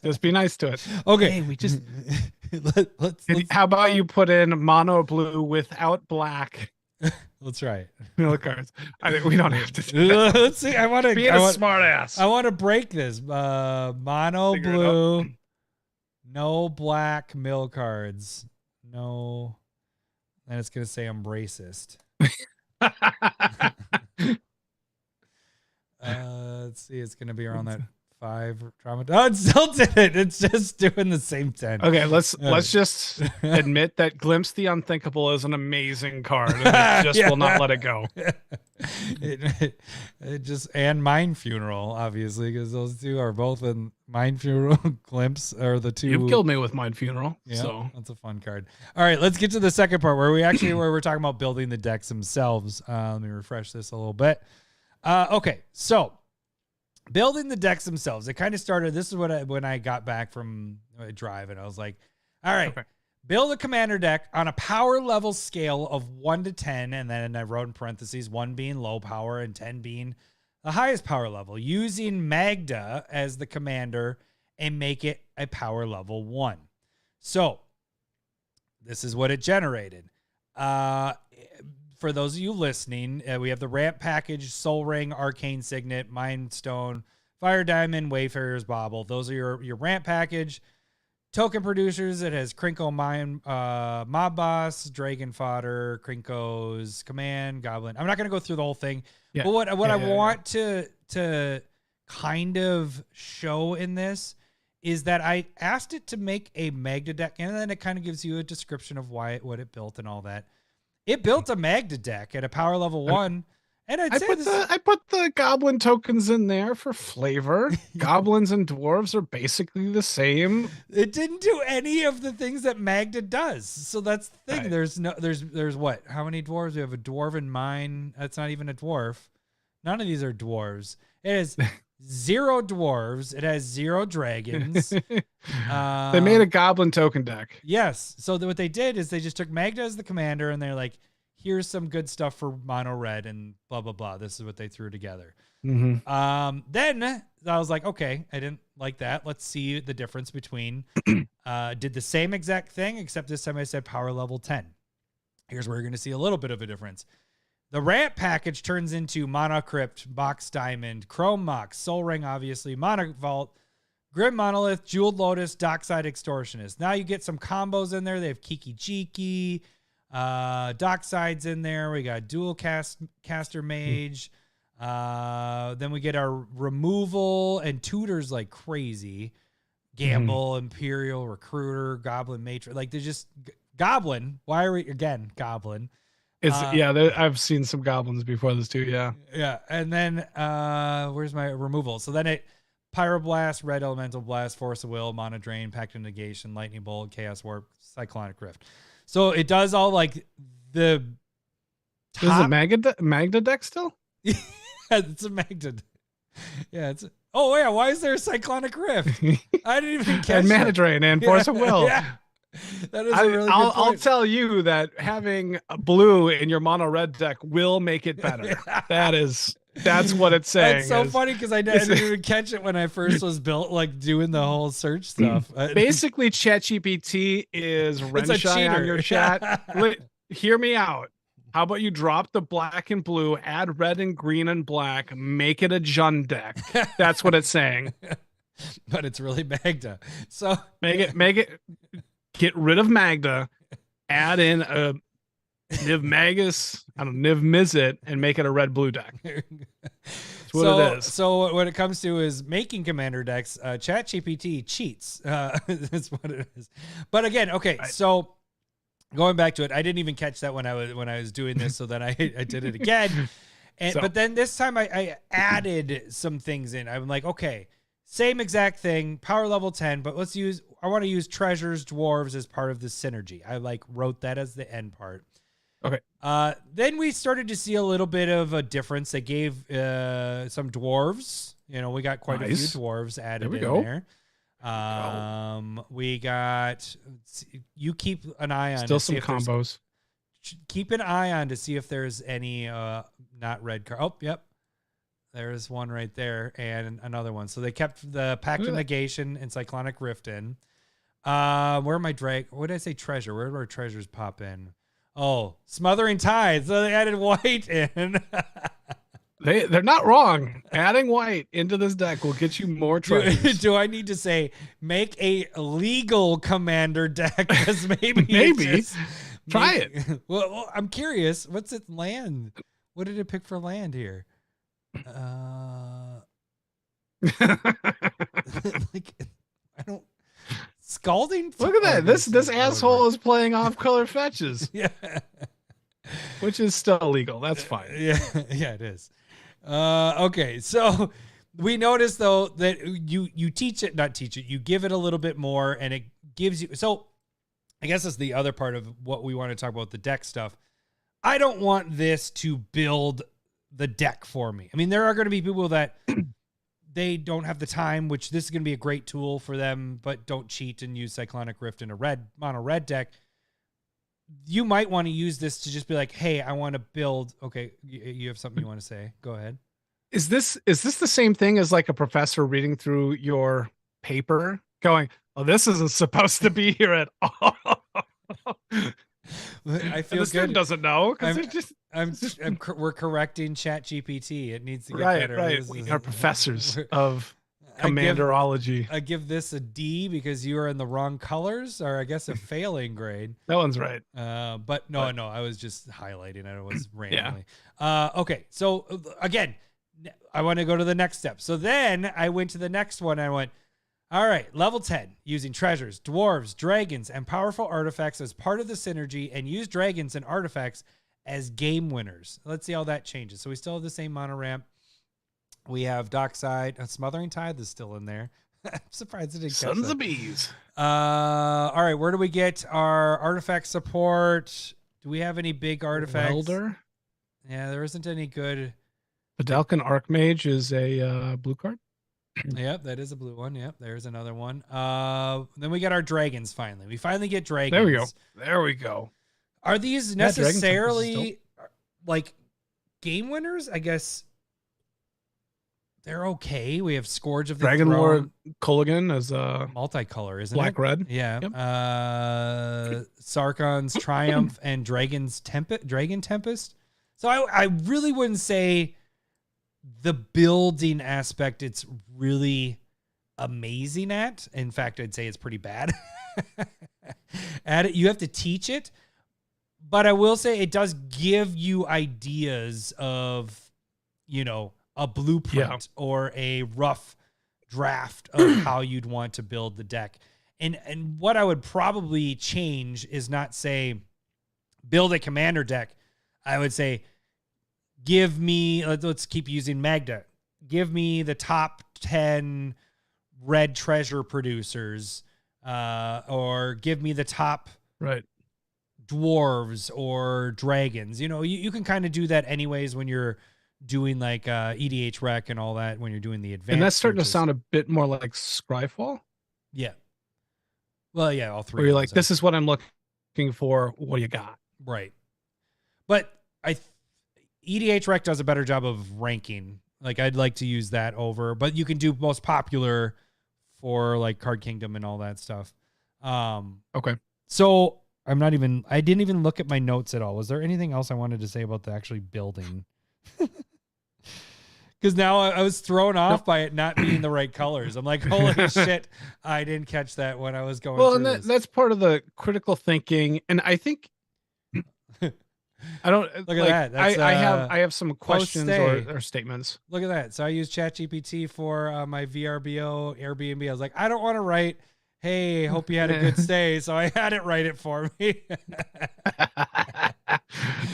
Just be nice to it. Okay, Hey, we just. let's How about you put in mono blue without black let's right. mill cards? I think we don't have to. Do that. Let's see. I want Being a smart ass. I want to break this. Mono Figure it blue, no black mill cards, no. And it's gonna say I'm racist. Let's see. It's gonna be around that 5 trauma. Oh, it still did it. It's just doing the same 10. Okay, let's just admit that Glimpse the Unthinkable is an amazing card, and it just will not let it go. it just and Mind Funeral, obviously, because those two are both in Mind Funeral. Glimpse are the two. You've killed me with Mind Funeral. Yeah, So that's a fun card. All right, let's get to the second part where we're talking about building the decks themselves. Let me refresh this a little bit. Okay, so building the decks themselves. It kind of started. This is when I got back from a drive, and I was like, all right. Okay. Build a commander deck on a power level scale of 1 to 10, and then I wrote in parentheses 1 being low power and 10 being the highest power level, using Magda as the commander and make it a power level 1. So this is what it generated. For those of you listening, we have the ramp package, Soul Ring, Arcane Signet, Mind Stone, Fire Diamond, Wayfarer's Bauble. Those are your ramp package. Token producers, it has Krinko Mob Boss, Dragon Fodder, Krinko's Command, Goblin. I'm not going to go through the whole thing. Yeah. But what I want to kind of show in this is that I asked it to make a Magda deck, and then it kind of gives you a description of what it built and all that. It built a Magda deck at a power level 1. And I put the goblin tokens in there for flavor. Goblins and dwarves are basically the same. It didn't do any of the things that Magda does. So that's the thing. Right. There's what? How many dwarves? We have a dwarven mine. That's not even a dwarf. None of these are dwarves. It has 0 dwarves. It has 0 dragons. They made a goblin token deck. Yes. So what they did is they just took Magda as the commander, and they're like, here's some good stuff for mono red and blah, blah, blah. This is what they threw together. Mm-hmm. Then I was like, okay, I didn't like that. Let's see the difference between, did the same exact thing, except this time I said power level 10. Here's where you're going to see a little bit of a difference. The ramp package turns into Mono Crypt, Box Diamond, Chrome Mox, Soul Ring, obviously, Mono Vault, Grim Monolith, Jeweled Lotus, Dockside Extortionist. Now you get some combos in there. They have Kiki Jiki, Dockside's in there. We got Dual Caster Mage. Then we get our removal and tutors like crazy. Gamble, Imperial, Recruiter, Goblin Matrix. Like they're just Goblin. Why are we again Goblin? It's I've seen some goblins before this too. Yeah. Yeah. And then where's my removal? So then it Pyroblast, Red Elemental Blast, Force of Will, Mana Drain, Pact of Negation, Lightning Bolt, Chaos Warp, Cyclonic Rift. So it does all like the top. Is it Magda deck still? Yeah, it's a Magda. Yeah, it's. Oh yeah, why is there a Cyclonic Rift? I didn't even catch. And Mana Drain and Force of Will. Yeah, that is a really good point. I'll tell you that having a blue in your mono red deck will make it better. That's what it's saying. It's so funny because I didn't even catch it when I first was built, like doing the whole search stuff. Basically, ChatGPT is Renshaw on your chat. Hear me out. How about you drop the black and blue, add red and green and black, make it a Jund deck. That's what it's saying. But it's really Magda. So make it. Get rid of Magda, add in a Niv Magus, Niv Mizzet, and make it a red-blue deck. That's what it is. So what it comes to is making commander decks. ChatGPT cheats. That's what it is. But again, okay, so going back to it, I didn't even catch that when I was doing this, so then I did it again. But then this time I added some things in. I'm like, okay, same exact thing, power level 10, but I want to use treasures, dwarves as part of the synergy. I wrote that as the end part. Okay. Then we started to see a little bit of a difference. They gave some dwarves. We got quite a few dwarves added there. We got. You keep an eye on still some combos. keep an eye on to see if there's any not red card. Oh, yep. There's one right there and another one. So they kept the Pact of Negation and Cyclonic Rift in. Where am I what did I say treasure? Where do our treasures pop in? Oh, Smothering Tide. So they added white in. They're not wrong. Adding white into this deck will get you more treasures. Do I need to say make a legal commander deck? Because maybe try it. Well, I'm curious. What's it land? What did it pick for land here? Like I don't. Scalding. Look at that. This asshole is playing off color fetches. Yeah. Which is still illegal. That's fine. Yeah, it is. Okay, so we noticed though that you you give it a little bit more and it gives you, so I guess that's the other part of what we want to talk about, the deck stuff. I don't want this to build the deck for me. I mean, there are going to be people that they don't have the time, which this is going to be a great tool for them, but don't cheat and use Cyclonic Rift in a mono red deck. You might want to use this to just be like, hey, I want to build. Okay, you have something you want to say. Go ahead. Is this the same thing as like a professor reading through your paper going, oh, this isn't supposed to be here at all? I feel the student doesn't know because we're correcting ChatGPT. It needs to get better. Right. We are professors of commanderology. I give this a D because you are in the wrong colors, or I guess a failing grade. That one's right. But no, I was just highlighting it. It was randomly. Yeah. Okay, so again, I want to go to the next step. So then I went to the next one. And I went, all right, level 10, using treasures, dwarves, dragons, and powerful artifacts as part of the synergy, and use dragons and artifacts as game winners. Let's see how that changes. So we still have the same mono ramp. We have Dockside. Smothering Tide is still in there. I'm surprised it didn't catch Sons that. of Bees. All right, where do we get our artifact support? Do we have any big artifacts? Welder. Yeah, there isn't any good. Vidalcan Archmage is a blue card. Yep, that is a blue one. Yep, there's another one. Then we got our dragons finally. We finally get dragons. There we go. Are these necessarily like game winners? I guess they're okay. We have Scourge of the Dragon Throne. Lord Culligan as a multicolor, isn't black it? red. Yeah. Yep. Sarkon's Triumph and Dragon Tempest. So I really wouldn't say the building aspect it's really amazing at. In fact, I'd say it's pretty bad at it. You have to teach it, but I will say it does give you ideas of, a blueprint or a rough draft of how you'd want to build the deck. And what I would probably change is not say build a commander deck. I would say give me, let's keep using Magda. Give me the top 10 red treasure producers, or give me the top dwarves or dragons. You can kind of do that anyways when you're doing like EDH rec and all that, when you're doing the advanced. And that's starting to sound a bit more like Scryfall. Yeah. Well, yeah, all three. Where you're like, this is what I'm looking for. What do you got? Right. But EDH Rec does a better job of ranking. Like, I'd like to use that over, but you can do most popular for like Card Kingdom and all that stuff. Okay. So I didn't even look at my notes at all. Was there anything else I wanted to say about the actually building? Because now I was thrown off by it not being the right colors. I'm like, holy shit, I didn't catch that when I was going through and that's part of the critical thinking. And I think I don't look at that. That's, I have some questions or statements. Look at that. So I used ChatGPT for my VRBO Airbnb. I was like, I don't want to write, hey, hope you had a good stay. So I had it write it for me.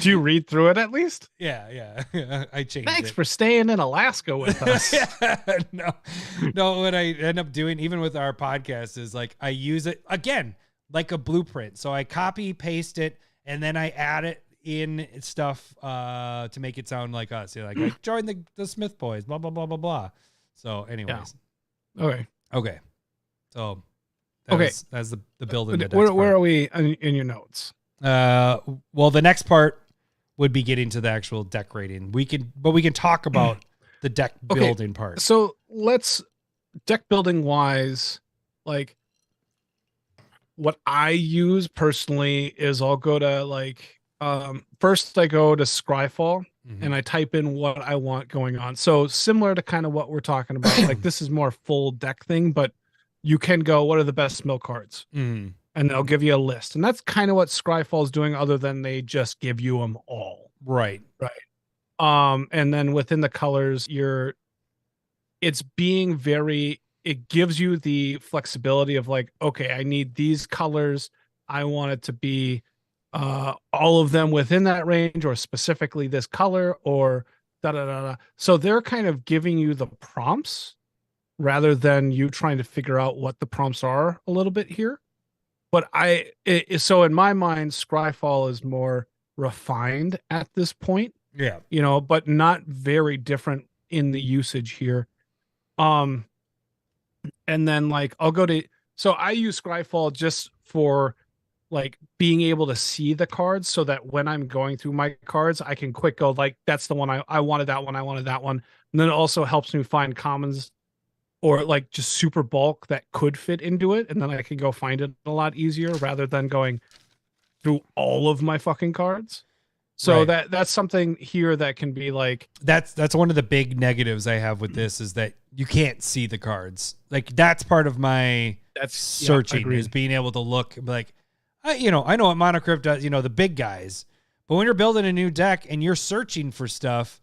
Do you read through it at least? Yeah. I changed Thanks it. for staying in Alaska with us. No, what I end up doing, even with our podcast, is like I use it again like a blueprint. So I copy, paste it, and then I add it in stuff to make it sound like us. You're like join the Smith boys, blah blah blah blah blah. So anyways. Yeah. Okay. So that's the building. Where are we in your notes? Well, the next part would be getting to the actual deck rating. We can talk about the deck building part. So let's deck building wise, like what I use personally is I'll go to like first I go to Scryfall and I type in what I want going on. So similar to kind of what we're talking about, like this is more full deck thing, but you can go, what are the best mill cards? And they'll give you a list. And that's kind of what Scryfall is doing, other than they just give you them all. Right. And then within the colors, it's being very, it gives you the flexibility of like, okay, I need these colors. I want it to be all of them within that range, or specifically this color, or da da da da. So they're kind of giving you the prompts rather than you trying to figure out what the prompts are a little bit here. But so in my mind, Scryfall is more refined at this point. Yeah. You know, but not very different in the usage here. And then like I'll go to, so I use Scryfall just for like being able to see the cards, so that when I'm going through my cards, I can quick go like, that's the one I wanted that one. I wanted that one. And then it also helps me find commons or like just super bulk that could fit into it. And then I can go find it a lot easier rather than going through all of my fucking cards. So that's something here that can be like, that's one of the big negatives I have with this, is that you can't see the cards. Like that's part of my searching, is being able to look and be like, I know what Monocrypt does, the big guys, but when you're building a new deck and you're searching for stuff,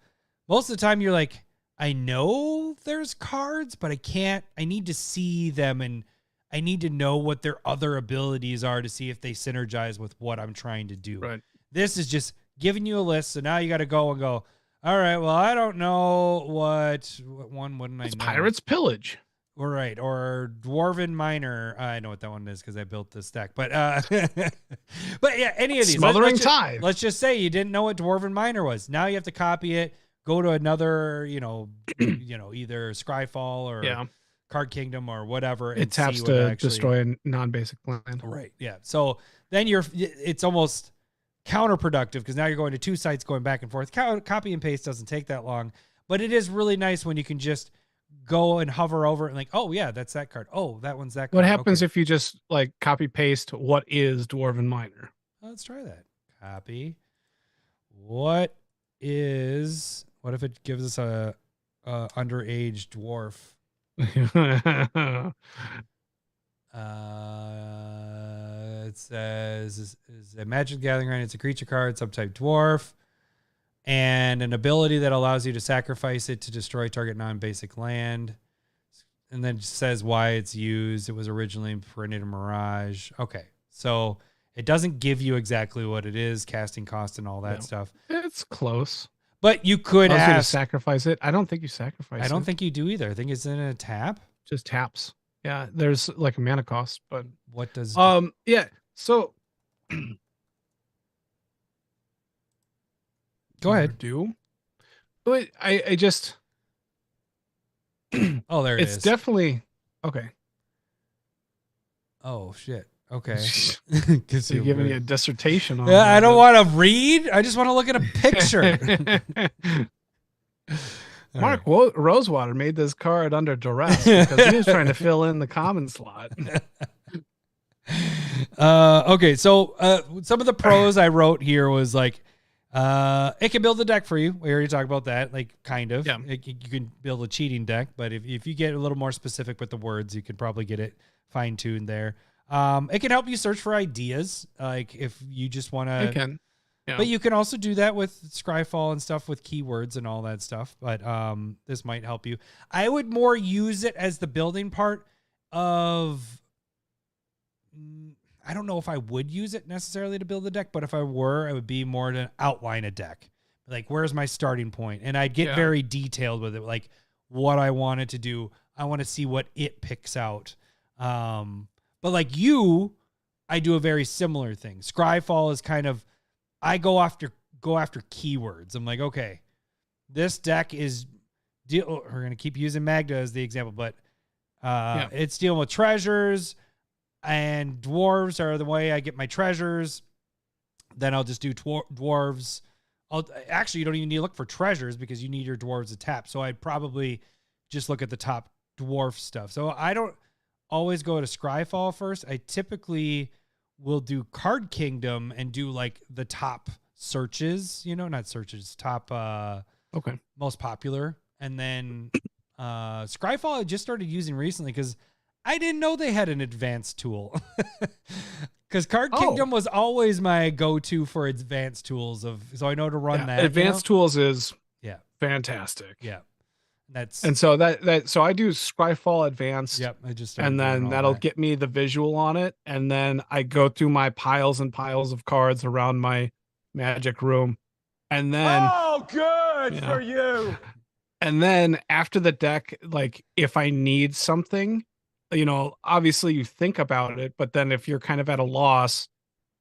most of the time you're like, I know there's cards, but I need to see them, and I need to know what their other abilities are to see if they synergize with what I'm trying to do. Right. This is just giving you a list. So now you got to go, all right, well, I don't know what one wouldn't I know? Pirates Pillage. All right. Or Dwarven Miner. I know what that one is because I built this deck, but but yeah, any of these. Smothering Tide. Let's just say you didn't know what Dwarven Miner was. Now you have to copy it, go to another, either Scryfall or Card Kingdom or whatever. It taps to destroy a non-basic land. Right. Yeah. So then it's almost counterproductive, because now you're going to two sites going back and forth. Copy and paste doesn't take that long, but it is really nice when you can just go and hover over it and like, oh yeah, that's that card. Oh, that one's that card. What happens if you just like copy paste what is Dwarven Miner? Let's try that. Copy. What if it gives us a underage dwarf? It says is a Magic Gathering Ground. It's a creature card, subtype dwarf, and an ability that allows you to sacrifice it to destroy target non-basic land. And then it says why it's used. It was originally printed in Mirage. Okay, so it doesn't give you exactly what it is, casting cost and all that stuff. It's close. But you could ask, sacrifice it. I don't think you sacrifice it. I don't think you do either. I think it's in a tap. Just taps. Yeah, there's like a mana cost, but what does yeah. So go ahead. But I just oh, there it is. It's definitely okay. Oh shit. Okay. So you're giving me a dissertation on I don't want to read. I just want to look at a picture. Mark Rosewater made this card under duress because he was trying to fill in the common slot. Okay, so some of the pros I wrote here was like, it can build a deck for you. We already talked about that, like kind of. Yeah. You can build a cheating deck, but if you get a little more specific with the words, you could probably get it fine-tuned there. It can help you search for ideas, like if you just want to. It can. Yeah. But you can also do that with Scryfall and stuff with keywords and all that stuff. But this might help you. I would more use it as the building part of. I don't know if I would use it necessarily to build a deck, but if I were, it would be more to outline a deck. Like, where's my starting point? And I'd get very detailed with it, like what I wanted to do. I want to see what it picks out. But like you, I do a very similar thing. Scryfall is kind of, I go after keywords. I'm like, okay, this deck is we're going to keep using Magda as the example, but it's dealing with treasures, and dwarves are the way I get my treasures. Then I'll just do dwarves. Actually, you don't even need to look for treasures because you need your dwarves to tap. So I'd probably just look at the top dwarf stuff. So I don't always go to Scryfall first. I typically will do Card Kingdom and do like the top searches, not searches, top Okay. most popular. And then Scryfall I just started using recently because I didn't know they had an advanced tool. Because Card Kingdom was always my go-to for advanced tools so I know to run that. Advanced tools is fantastic. Yeah. So so I do Scryfall Advanced. Yep. And then that'll get me the visual on it. And then I go through my piles and piles of cards around my magic room. And then good for you. And then after the deck, like if I need something, obviously you think about it, but then if you're kind of at a loss,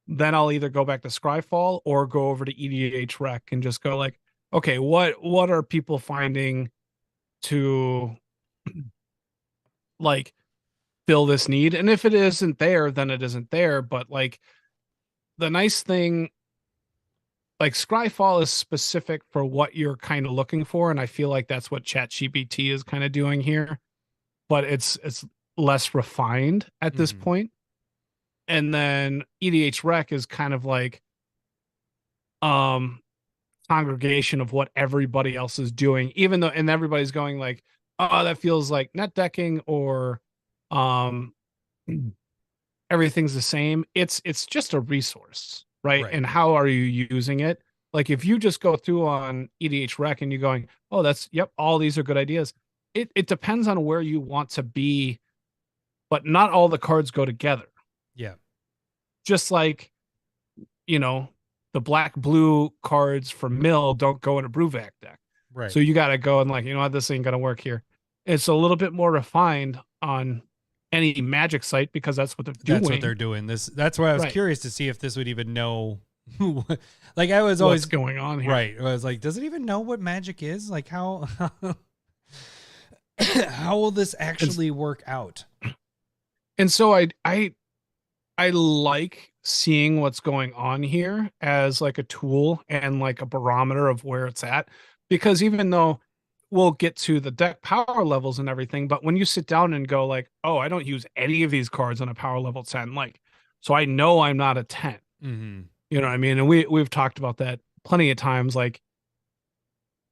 then I'll either go back to Scryfall or go over to EDH Rec and just go like, okay, what are people finding to like fill this need? And if it isn't there, then it isn't there. But like the nice thing, like Scryfall is specific for what you're kind of looking for. And I feel like that's what ChatGPT is kind of doing here, but it's less refined at this point. And then EDH Rec is kind of like congregation of what everybody else is doing, even though, and everybody's going like, oh, that feels like net decking or everything's the same. It's just a resource, right? And how are you using it? Like if you just go through on EDH Rec and you're going, oh, all these are good ideas. It depends on where you want to be, but not all the cards go together. Yeah. Just like, the black-blue cards for Mill don't go in a Bruvac deck. Right. So you got to go and like, what, this ain't going to work here. It's a little bit more refined on any Magic site because that's what they're doing. That's what they're doing. That's why I was curious to see if this would even know. Like I was always what's going on here. Right. I was like, does it even know what Magic is? Like how how will this actually work out? And so I like seeing what's going on here as like a tool and like a barometer of where it's at, because even though we'll get to the deck power levels and everything, but when you sit down and go like, oh, I don't use any of these cards on a power level 10, like, so I know I'm not a 10. You know what I mean? And we've talked about that plenty of times. Like,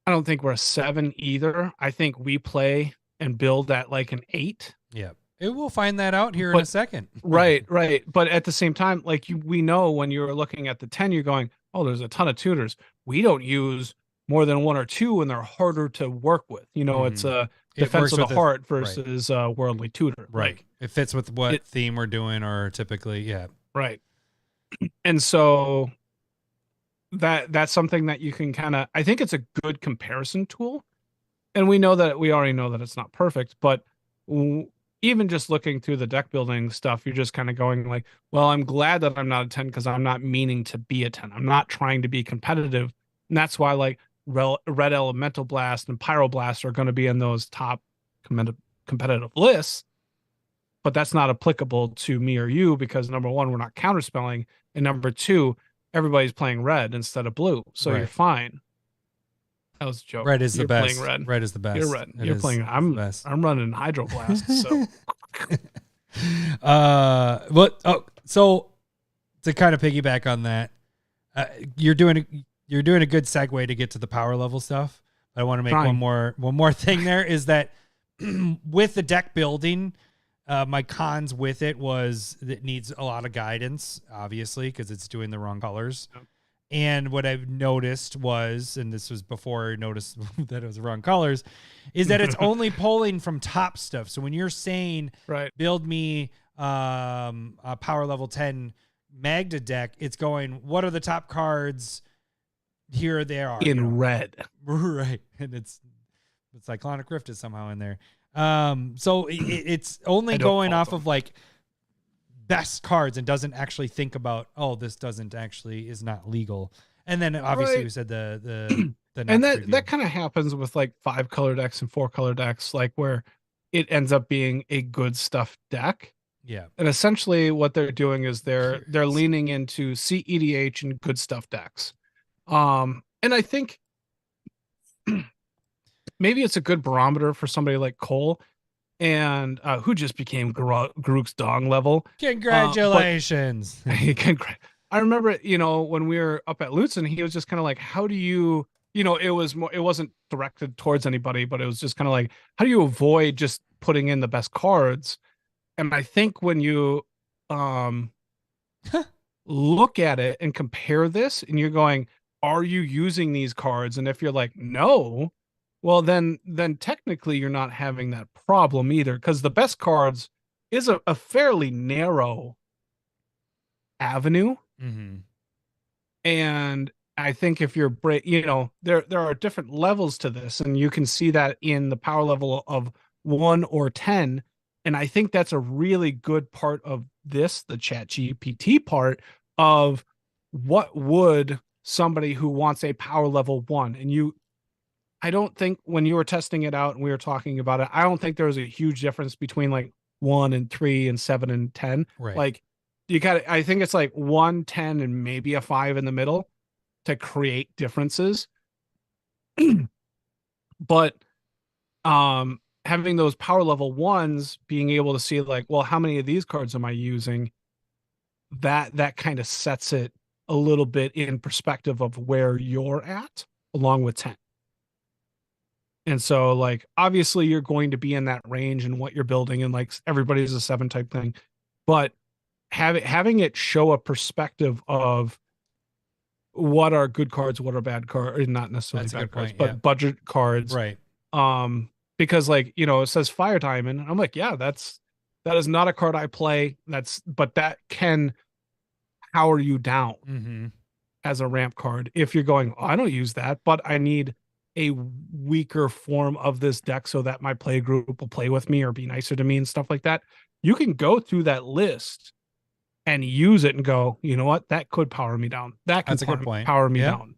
I don't think we're a 7 either. I think we play and build at like an 8. Yeah. We'll find that out here in a second. Right. But at the same time, like we know when you're looking at the 10, you're going, oh, there's a ton of tutors. We don't use more than 1 or 2 and they're harder to work with. It's a defense of the heart versus worldly tutor. Right. Like, it fits with what theme we're doing or typically. Yeah. Right. And so that's something that you can I think it's a good comparison tool. And we already know that it's not perfect, but even just looking through the deck building stuff, you're just kind of going like, well, I'm glad that I'm not a 10 because I'm not meaning to be a 10. I'm not trying to be competitive. And that's why like Red Elemental Blast and Pyroblast are going to be in those top competitive lists. But that's not applicable to me or you because number 1, we're not counterspelling. And number 2, everybody's playing red instead of blue. So you're fine. That was a joke. Red is the best. Red. Red is the best. You're red. You're playing. I'm running Hydroblast. So, so to kind of piggyback on that, you're doing a good segue to get to the power level stuff. I want to make one more thing there is that with the deck building, my cons with it was that it needs a lot of guidance, obviously, because it's doing the wrong colors. Yep. And what I've noticed was, and this was before I noticed that it was the wrong colors, is that it's only pulling from top stuff. So when you're saying, build me a power level 10 Magda deck, it's going, what are the top cards? Here they are. In red. Right. And it's Cyclonic Rift is somehow in there. So it's only going off of like best cards and doesn't actually think about, oh, this is not legal. And then obviously we said the and that kind of happens with like 5 color decks and 4 color decks, like where it ends up being a good stuff deck. Yeah. And essentially what they're doing is they're leaning into CEDH and good stuff decks. And I think maybe it's a good barometer for somebody like Cole and who just became Grook's dong level. Congratulations. I remember, when we were up at Lutzen, he was just kind of like, how do you, it wasn't directed towards anybody, but it was just kind of like, how do you avoid just putting in the best cards? And I think when you look at it and compare this and you're going, are you using these cards? And if you're like, no, well, then technically you're not having that problem either, because the best cards is a fairly narrow avenue. Mm-hmm. And I think if you're there are different levels to this, and you can see that in the power level of 1 or 10. And I think that's a really good part of this, the ChatGPT part of what would somebody who wants a power level 1, and I don't think when you were testing it out and we were talking about it, I don't think there was a huge difference between like 1 and 3 and 7 and 10. Right. Like I think it's like 1, 10, and maybe a 5 in the middle to create differences. But having those power level 1s, being able to see like, well, how many of these cards am I using? That kind of sets it a little bit in perspective of where you're at, along with 10. And so, like, obviously you're going to be in that range and what you're building, and like everybody's a 7 type thing, but having it show a perspective of what are good cards, what are bad cards, not necessarily bad cards, but budget cards. Right. Because like, it says Fire Diamond. I'm like, yeah, that is not a card I play. But that can power you down as a ramp card. If you're going, I don't use that, but I need a weaker form of this deck so that my play group will play with me or be nicer to me and stuff like that. You can go through that list and use it and go, you know what, that could power me down. That can power me down.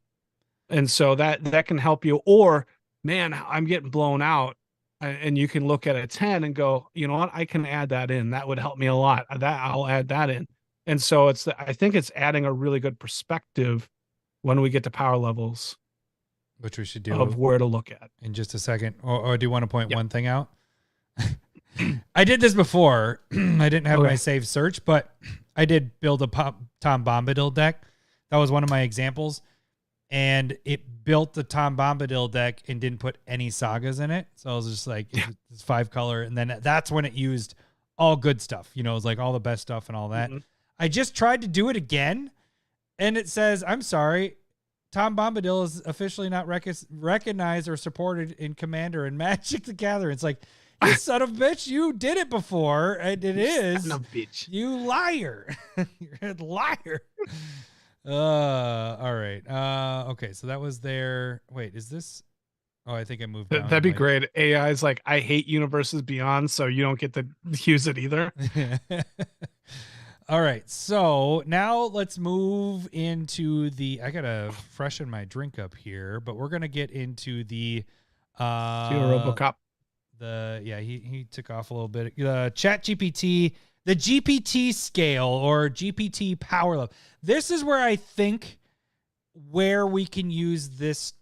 And so that can help you. Or, man, I'm getting blown out. And you can look at a 10 and go, you know what, I can add that in. That would help me a lot. I'll add that in. And so I think it's adding a really good perspective when we get to power levels, which we should do of where to look at in just a second. Or do you want to point one thing out? I did this before. I didn't have my save search, but I did build a Tom Bombadil deck. That was one of my examples. And it built the Tom Bombadil deck and didn't put any sagas in it. So I was just like, it's 5 color. And then that's when it used all good stuff. It was like all the best stuff and all that. Mm-hmm. I just tried to do it again. And it says, I'm sorry, Tom Bombadil is officially not recognized or supported in Commander and Magic the Gathering. It's like, you son of a bitch, you did it before, and it is. Son of a bitch. You liar. You're a liar. All right. Okay, so that was there. Wait, is this? Oh, I think I moved down. That'd be great. AI is like, I hate Universes Beyond, so you don't get to use it either. All right, so now let's move into I gotta freshen my drink up here, but we're gonna get into the RoboCop. He took off a little bit. ChatGPT, the GPT scale or GPT power level. This is where I think where we can use this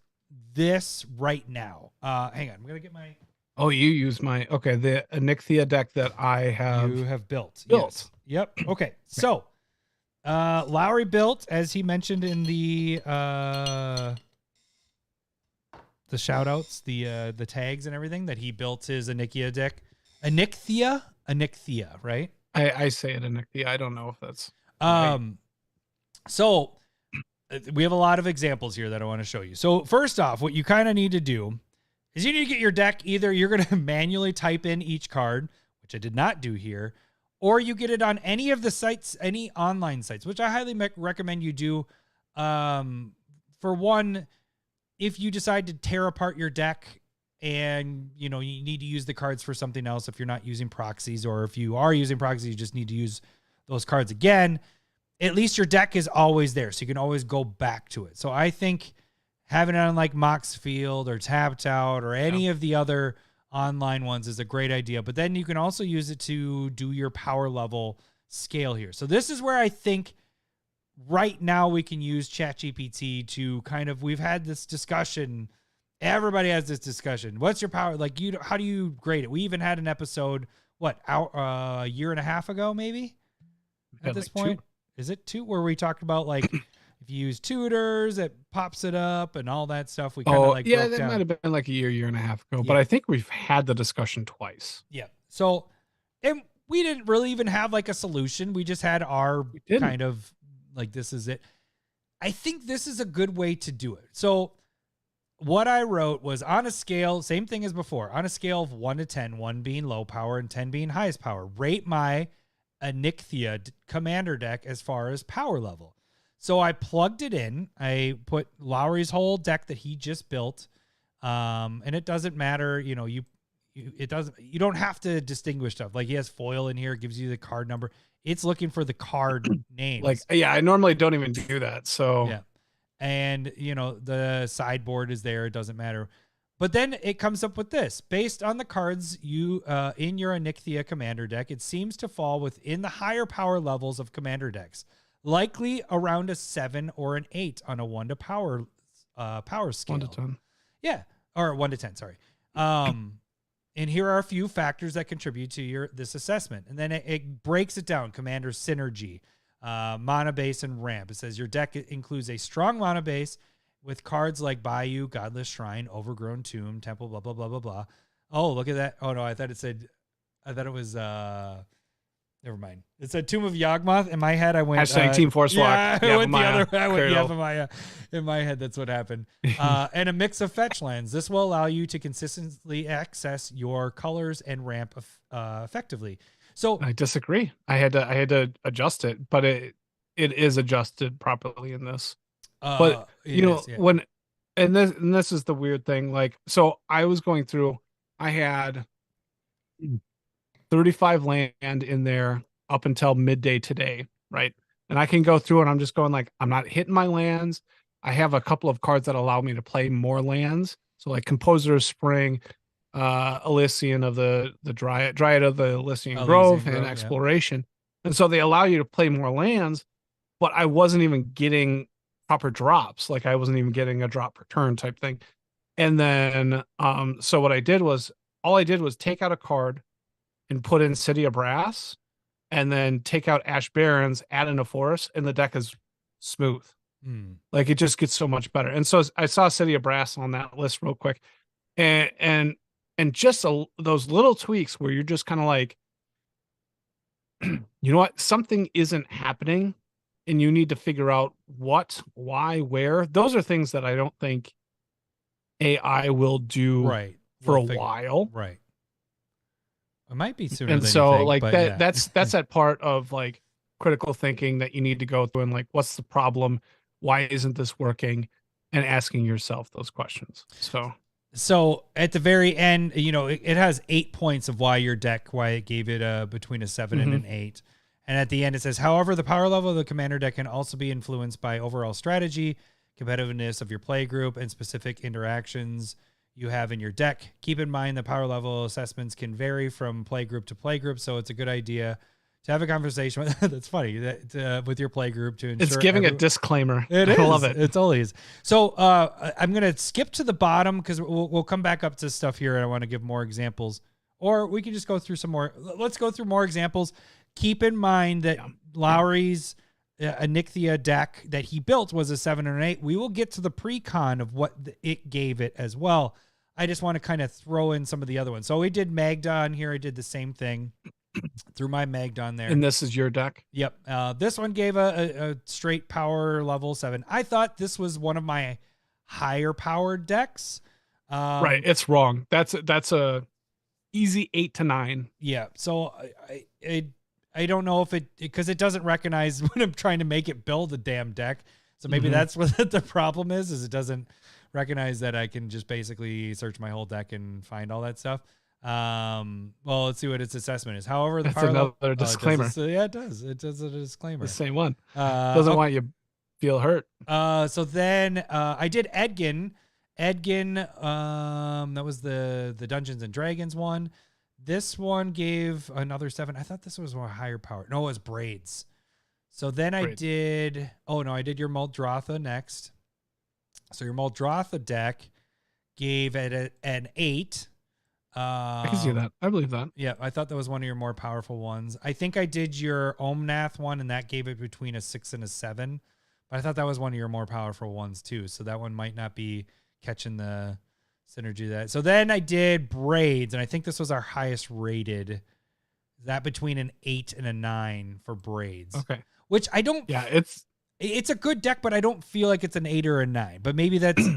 right now. Hang on, I'm gonna get my. Oh, you use the Onyxia deck that I have. You have built. Yes. Yep. Okay. So, Lowry built, as he mentioned in the shout outs, the tags and everything, that he built his Onyxia deck. Onyxia, right? I say it Onyxia. I don't know if that's right. So we have a lot of examples here that I want to show you. So first off, what you kind of need to do is you need to get your deck. Either you're going to manually type in each card, which I did not do here, or you get it on any of the sites, any online sites, which I highly recommend you do. For one, if you decide to tear apart your deck and you need to use the cards for something else, if you're not using proxies, or if you are using proxies, you just need to use those cards again, at least your deck is always there. So you can always go back to it. So I think having it on like Moxfield or Tapped Out or any of the other online ones is a great idea. But then you can also use it to do your power level scale here. So this is where I think right now we can use ChatGPT to kind of, we've had this discussion. Everybody has this discussion. What's your power? Like, how do you grade it? We even had an episode, a year and a half ago, maybe at this point. 2? Is it 2 where we talked about like, if you use tutors, it pops it up and all that stuff. We kind of like, that might have been like a year and a half ago, but I think we've had the discussion twice. Yeah. So, and we didn't really even have like a solution. We just had our kind of like, this is it. I think this is a good way to do it. So what I wrote was on a scale, same thing as before, on a scale of 1 to 10, 1 being low power and 10 being highest power, rate my Onyxia Commander deck as far as power level. So I plugged it in. I put Lowry's whole deck that he just built. And it doesn't matter, you don't have to distinguish stuff. Like he has foil in here, it gives you the card number. It's looking for the card names. I normally don't even do that. So yeah. And the sideboard is there. It doesn't matter. But then it comes up with this. Based on the cards you in your Onyxia Commander deck, it seems to fall within the higher power levels of Commander decks, likely around a 7 or an 8 on a 1 to power scale. 1 to 10. Yeah, or 1 to 10. Sorry. And here are a few factors that contribute to this assessment. And then it breaks it down. Commander synergy, mana base, and ramp. It says your deck includes a strong mana base with cards like Bayou, Godless Shrine, Overgrown Tomb, Temple, blah, blah, blah, blah, blah. Oh, look at that. Oh, no, I thought it was, never mind. It said Tomb of Yawgmoth. In my head, I went... # Team Force Walk. Yeah, I went the other way. I went in my head, that's what happened. And a mix of fetch lands. This will allow you to consistently access your colors and ramp effectively. So I disagree. I had to adjust it, but it is adjusted properly in this. But this is the weird thing. Like, so I was going through, I had 35 land in there up until midday today, right? And I can go through and I'm just going like, I'm not hitting my lands. I have a couple of cards that allow me to play more lands. So like Composer of Spring, Elysian of the Dryad of the Elysian Grove, and Exploration. Yeah. And so they allow you to play more lands, but I wasn't even getting proper drops. Like I wasn't even getting a drop per turn type thing. And then, so what I did was, all I did was take out a card and put in City of Brass, and then take out Ash Barrens, add in a forest, and the deck is smooth. Like it just gets so much better. And so I saw City of Brass on that list real quick, and just those little tweaks where you're just kind of like, you know what, something isn't happening, and you need to figure out what, why, where. Those are things that I don't think AI will do for a while. Right. It might be sooner. And than so you think, like but that, yeah. that's that part of like critical thinking that you need to go through and like, what's the problem? Why isn't this working? And asking yourself those questions. So at the very end, it has 8 points of why it gave it between a 7 and an 8. And at the end it says, however, the power level of the commander deck can also be influenced by overall strategy, competitiveness of your play group, and specific interactions you have in your deck. Keep in mind the power level assessments can vary from play group to play group, so it's a good idea to have a conversation with that's funny that with your play group to ensure it's giving a disclaimer. I love it. It's always so. I'm gonna skip to the bottom because we'll come back up to stuff here, and I want to give more examples, or we can just go through some more. Let's go through more examples. Keep in mind that Lowry's Onyxia deck that he built was a 7 or an 8. We will get to the pre-con of what it gave it as well. I just want to kind of throw in some of the other ones. So we did Magda on here. I did the same thing. Threw my Magda on there. And this is your deck? Yep. This one gave a straight power level 7. I thought this was one of my higher powered decks. Right. It's wrong. That's a easy 8 to 9. Yeah. So I don't know if because it doesn't recognize when I'm trying to make it build a damn deck. So maybe that's what the problem is it doesn't recognize that I can just basically search my whole deck and find all that stuff. Well, let's see what its assessment is. However, that's another disclaimer. It does. It does a disclaimer. The same one. Doesn't want you to feel hurt. So then I did Edgin, Edgin, that was the Dungeons and Dragons one. This one gave another 7. I thought this was more higher power. No, it was Braids. So then I did your Muldrotha next. So your Muldrotha deck gave it an 8. I can see that. I believe that. Yeah, I thought that was one of your more powerful ones. I think I did your Omnath one, and that gave it between a 6 and a 7. But I thought that was one of your more powerful ones too. So that one might not be catching the synergy of that. So then I did Braids, and I think this was our highest rated. Is that between an 8 and a 9 for Braids? Okay. Which I don't. Yeah, it's a good deck, but I don't feel like it's an 8 or a 9. But maybe that's.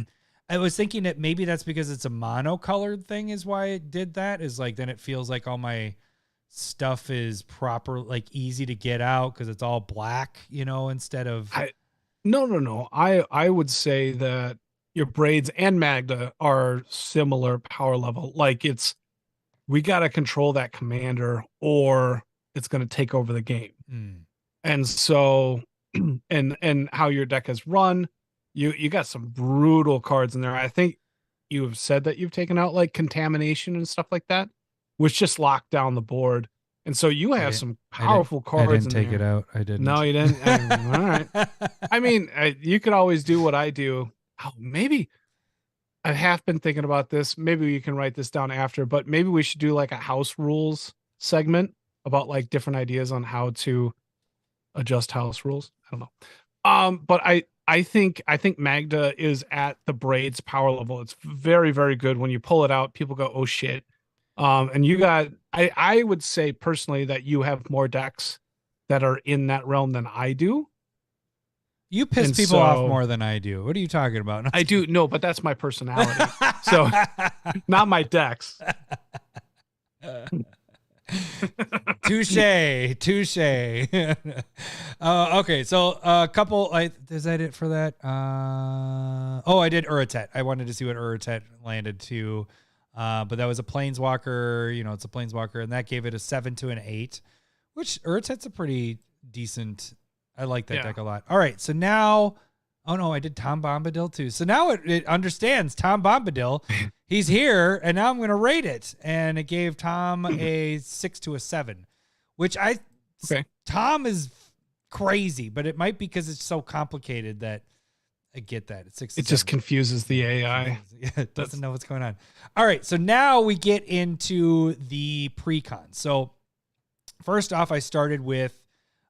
I was thinking that maybe that's because it's a monocolored thing is why it did that. Is like then it feels like all my stuff is proper, like easy to get out because it's all black, instead of. No. I would say that your Braids and Magda are similar power level. Like we got to control that commander or it's going to take over the game. And so, and how your deck has run, you got some brutal cards in there. I think you have said that you've taken out like Contamination and stuff like that, which just locked down the board. And so you have some powerful cards. I didn't take it out. I didn't. No, you didn't. All right. I mean, you could always do what I do. Oh, maybe I have been thinking about this. Maybe you can write this down after, but maybe we should do like a house rules segment about like different ideas on how to adjust house rules. I don't know. But I think Magda is at the Braids power level. It's very, very good. When you pull it out, people go, oh shit. And you got, I would say personally that you have more decks that are in that realm than I do. You piss people off more than I do. What are you talking about? I do. No, but that's my personality. So not my decks. Touche. Okay, so a couple. Is that it for that? I did Uratet. I wanted to see what Uratet landed to, but that was a Planeswalker. It's a Planeswalker, and that gave it a 7 to an 8, which Uratet's a pretty decent. I like that deck a lot. All right, so now, I did Tom Bombadil too. So now it understands Tom Bombadil. He's here, and now I'm going to rate it. And it gave Tom a 6 to a 7, which Tom is crazy, but it might be because it's so complicated that I get that. It's 6 to 7. Just confuses the AI. Yeah, it doesn't know what's going on. All right, so now we get into the pre-con. So first off, I started with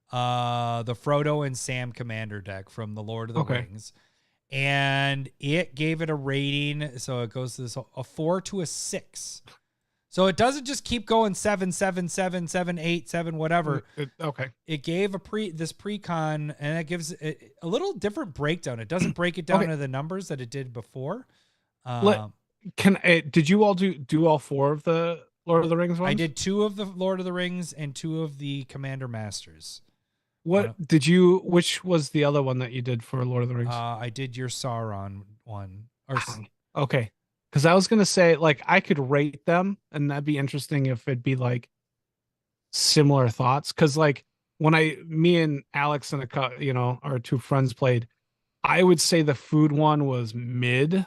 the Frodo and Sam Commander deck from the Lord of the Rings, and it gave it a rating. So it goes to a 4 to a 6. So it doesn't just keep going 7, 7, 7, 7, 8, 7, whatever. It gave this pre-con, and it gives it a little different breakdown. It doesn't break it down to the numbers that it did before. Did you all do all 4 of the Lord of the Rings ones? I did 2 of the Lord of the Rings and 2 of the Commander Masters. Which was the other one that you did for Lord of the Rings? I did your Sauron one. Okay. Because I was going to say, like, I could rate them, and that'd be interesting if it'd be, like, similar thoughts. Because, like, when me and Alex and our 2 friends played, I would say the food one was mid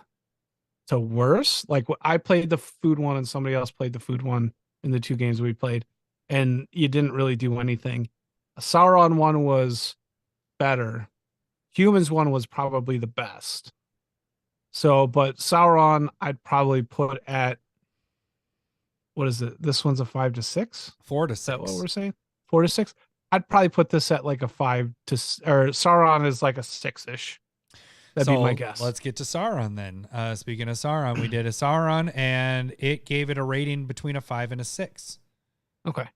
to worse. Like, I played the food one, and somebody else played the food one in the 2 games we played, and you didn't really do anything. Sauron one was better. Humans one was probably the best. So, but Sauron, I'd probably put at, what is it? This one's a 5 to 6? 4 to 6. Is that what we're saying? 4 to 6? I'd probably put this at like a 5 to, or Sauron is like a 6-ish. That'd be my guess. Let's get to Sauron then. Speaking of Sauron, we did a Sauron, and it gave it a rating between a 5 and a 6. Okay.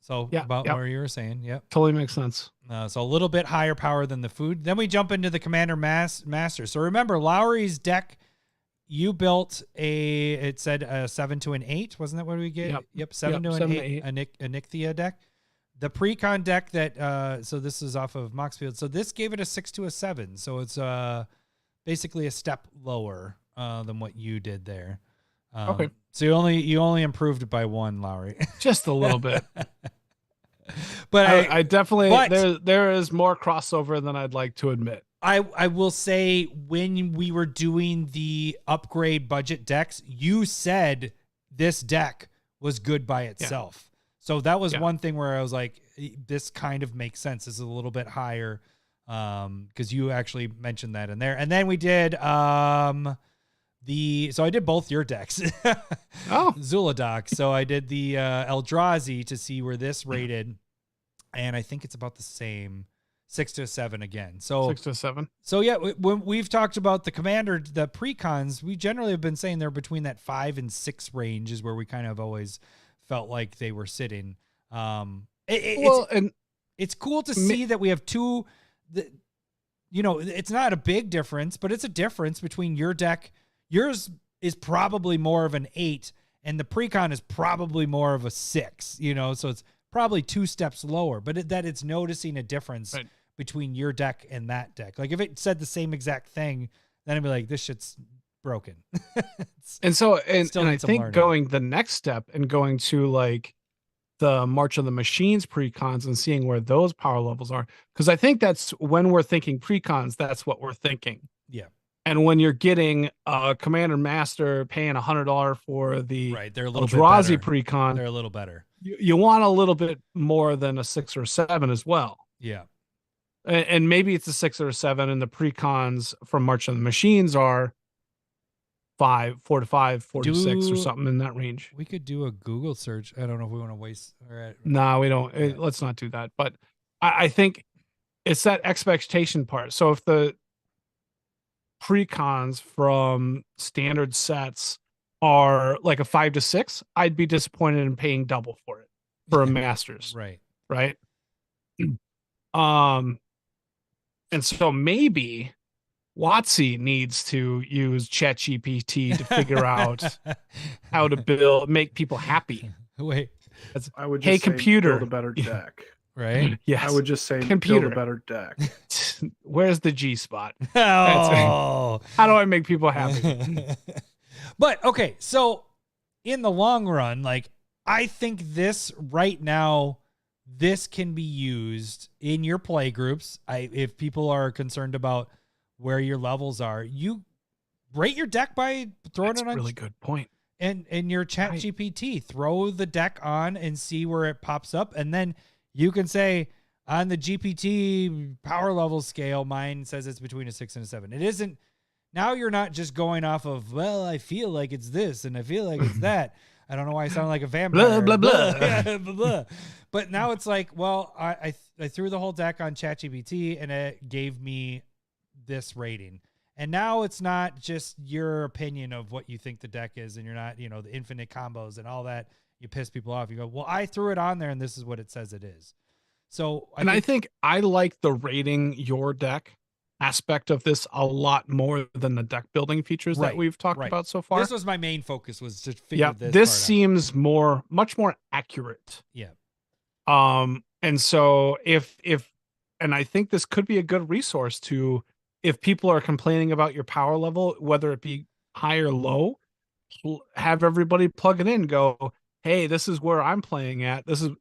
So where you were saying, yep. Totally makes sense. So a little bit higher power than the food. Then we jump into the Commander Master. So remember, Lowry's deck, you built it said a 7 to an 8. Wasn't that what we get? Yep, 7 to an 8, a Nixthia deck. The pre-con deck that, so this is off of Moxfield. So this gave it a 6 to a 7. So it's basically a step lower than what you did there. Okay. So you only improved it by 1, Lowry. Just a little bit. But I definitely there is more crossover than I'd like to admit. I will say when we were doing the upgrade budget decks, you said this deck was good by itself. Yeah. So that was one thing where I was like, this kind of makes sense. This is a little bit higher. Cause you actually mentioned that in there. And then we did, so I did both your decks. Zuladoc. So I did the, Eldrazi to see where this rated. And I think it's about the same. 6 to 7 again. So 6 to 7. So yeah, when we've talked about the Commander, the pre-cons, we generally have been saying they're between that 5 and 6 range is where we kind of always felt like they were sitting. It's cool to see that we have two. It's not a big difference, but it's a difference between your deck. Yours is probably more of an 8, and the pre-con is probably more of a 6. So it's probably 2 steps lower, but it's noticing a difference. Right. Between your deck and that deck. Like if it said the same exact thing, then I'd be like, this shit's broken. And I think going the next step and going to like the March of the Machines pre-cons and seeing where those power levels are. Because I think that's when we're thinking pre-cons, that's what we're thinking. Yeah. And when you're getting a Commander Master paying $100 for the they're a little Eldrazi pre-con, they're a little better. You want a little bit more than a 6 or 7 as well. Yeah. And maybe it's a 6 or a 7, and the pre-cons from March of the Machines are 4 to 5, 4 to 6, or something in that range. We could do a Google search. I don't know if we want to waste. No, we don't. Yeah. Let's not do that. But I think it's that expectation part. So if the pre-cons from standard sets are like a 5 to 6, I'd be disappointed in paying double for it for a Masters. Right. And so maybe WotC needs to use ChatGPT to figure out how to make people happy. Wait, I would just say computer, build a better deck. Right? Yes. I would just say computer, build a better deck. Where's the G spot? Oh. How do I make people happy? But okay, so in the long run, like I think this right now, this can be used in your play groups. If people are concerned about where your levels are, you rate your deck by throwing it on. Really good point. And your ChatGPT, throw the deck on and see where it pops up, and then you can say on the GPT power level scale, mine says it's between a 6 and a 7. It isn't. Now you're not just going off of, well, I feel like it's this and I feel like it's that. I don't know why I sound like a vampire. Blah, blah, blah. blah, blah, blah. But now it's like, well, I threw the whole deck on ChatGPT and it gave me this rating. And now it's not just your opinion of what you think the deck is, and you're not, the infinite combos and all that. You piss people off. You go, well, I threw it on there and this is what it says it is. So I think I like the rating your deck aspect of this a lot more than the deck building features that we've talked about so far. This was my main focus, was to figure this. This seems much more accurate. Yeah. And so and I think this could be a good resource to, if people are complaining about your power level, whether it be high or low, have everybody plug it in, go, hey, this is where I'm playing at. This is,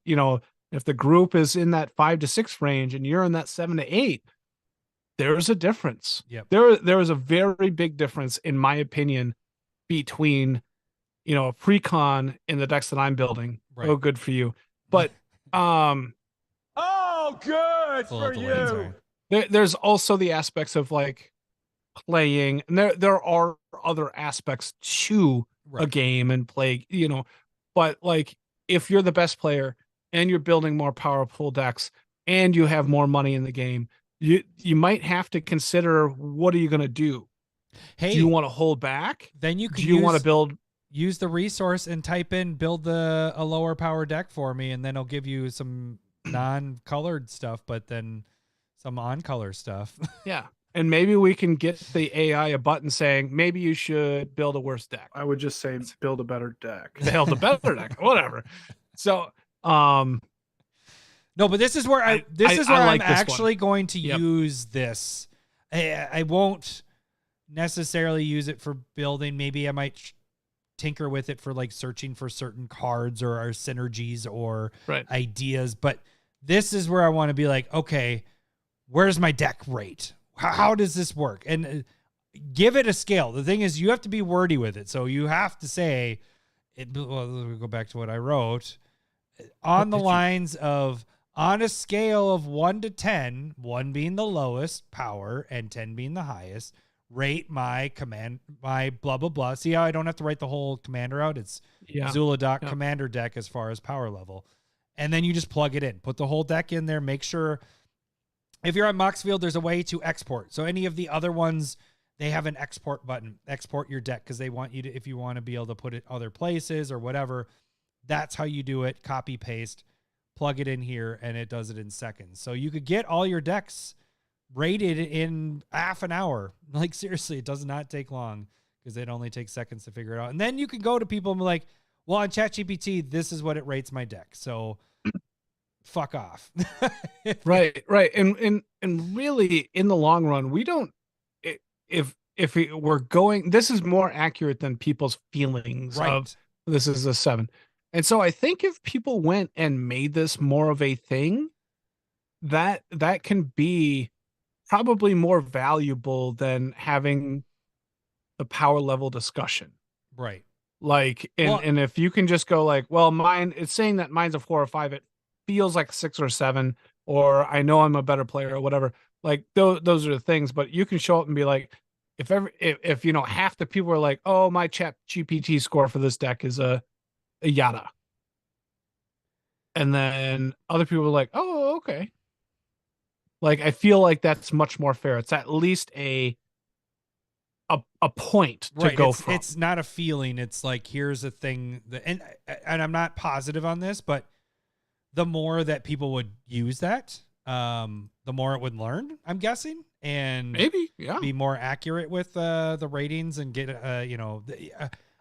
if the group is in that 5 to 6 range and you're in that 7 to 8, there's a difference. Yep. There is a very big difference, in my opinion, between, a pre-con in the decks that I'm building. Right. Oh, good for you. But, oh, good for you. There's also the aspects of like playing, and there are other aspects to a game and play, but like if you're the best player and you're building more powerful decks and you have more money in the game, you might have to consider, what are you going to do? Hey, do you want to hold back? Then you can want to use the resource and type in, build a lower power deck for me, and then it'll give you some non-colored stuff, but then some on-color stuff. Yeah. And maybe we can get the AI a button saying, maybe you should build a worse deck. I would just say build a better deck. Build a better deck, whatever. So, no, but this is where I'm actually going to use this. I won't necessarily use it for building. Maybe I might tinker with it for like searching for certain cards or synergies or ideas. But this is where I want to be like, okay, where's my deck rate? how does this work? And give it a scale. The thing is, you have to be wordy with it. So you have to say, well, we'll go back to what I wrote, on the lines of, on a scale of 1 to 10, 1 being the lowest power and 10 being the highest, rate my blah, blah, blah. See how I don't have to write the whole commander out? It's Commander deck as far as power level. And then you just plug it in, put the whole deck in there. Make sure if you're on Moxfield, there's a way to export. So any of the other ones, they have an export button, export your deck, because they want you to, if you want to be able to put it other places or whatever, that's how you do it. Copy, paste, plug it in here, and it does it in seconds. So you could get all your decks rated in half an hour. Like, seriously, it does not take long, because it only takes seconds to figure it out. And then you can go to people and be like, well, on ChatGPT, this is what it rates my deck. So fuck off. Right. And really, in the long run, we don't, if we're going, this is more accurate than people's feelings of this is a 7. And so I think if people went and made this more of a thing, that can be probably more valuable than having the power level discussion. Right. Like, and if you can just go like, well, it's saying that mine's a 4 or 5, it feels like 6 or 7, or I know I'm a better player or whatever. Like those are the things, but you can show up and be like, if you know, half the people are like, oh, my ChatGPT score for this deck is a yada. And then other people are like, oh, okay. Like, I feel like that's much more fair. It's at least a point to go from. It's not a feeling. It's like, here's a thing that, and I'm not positive on this, but the more that people would use that, the more it would learn, I'm guessing, and maybe be more accurate with the ratings and get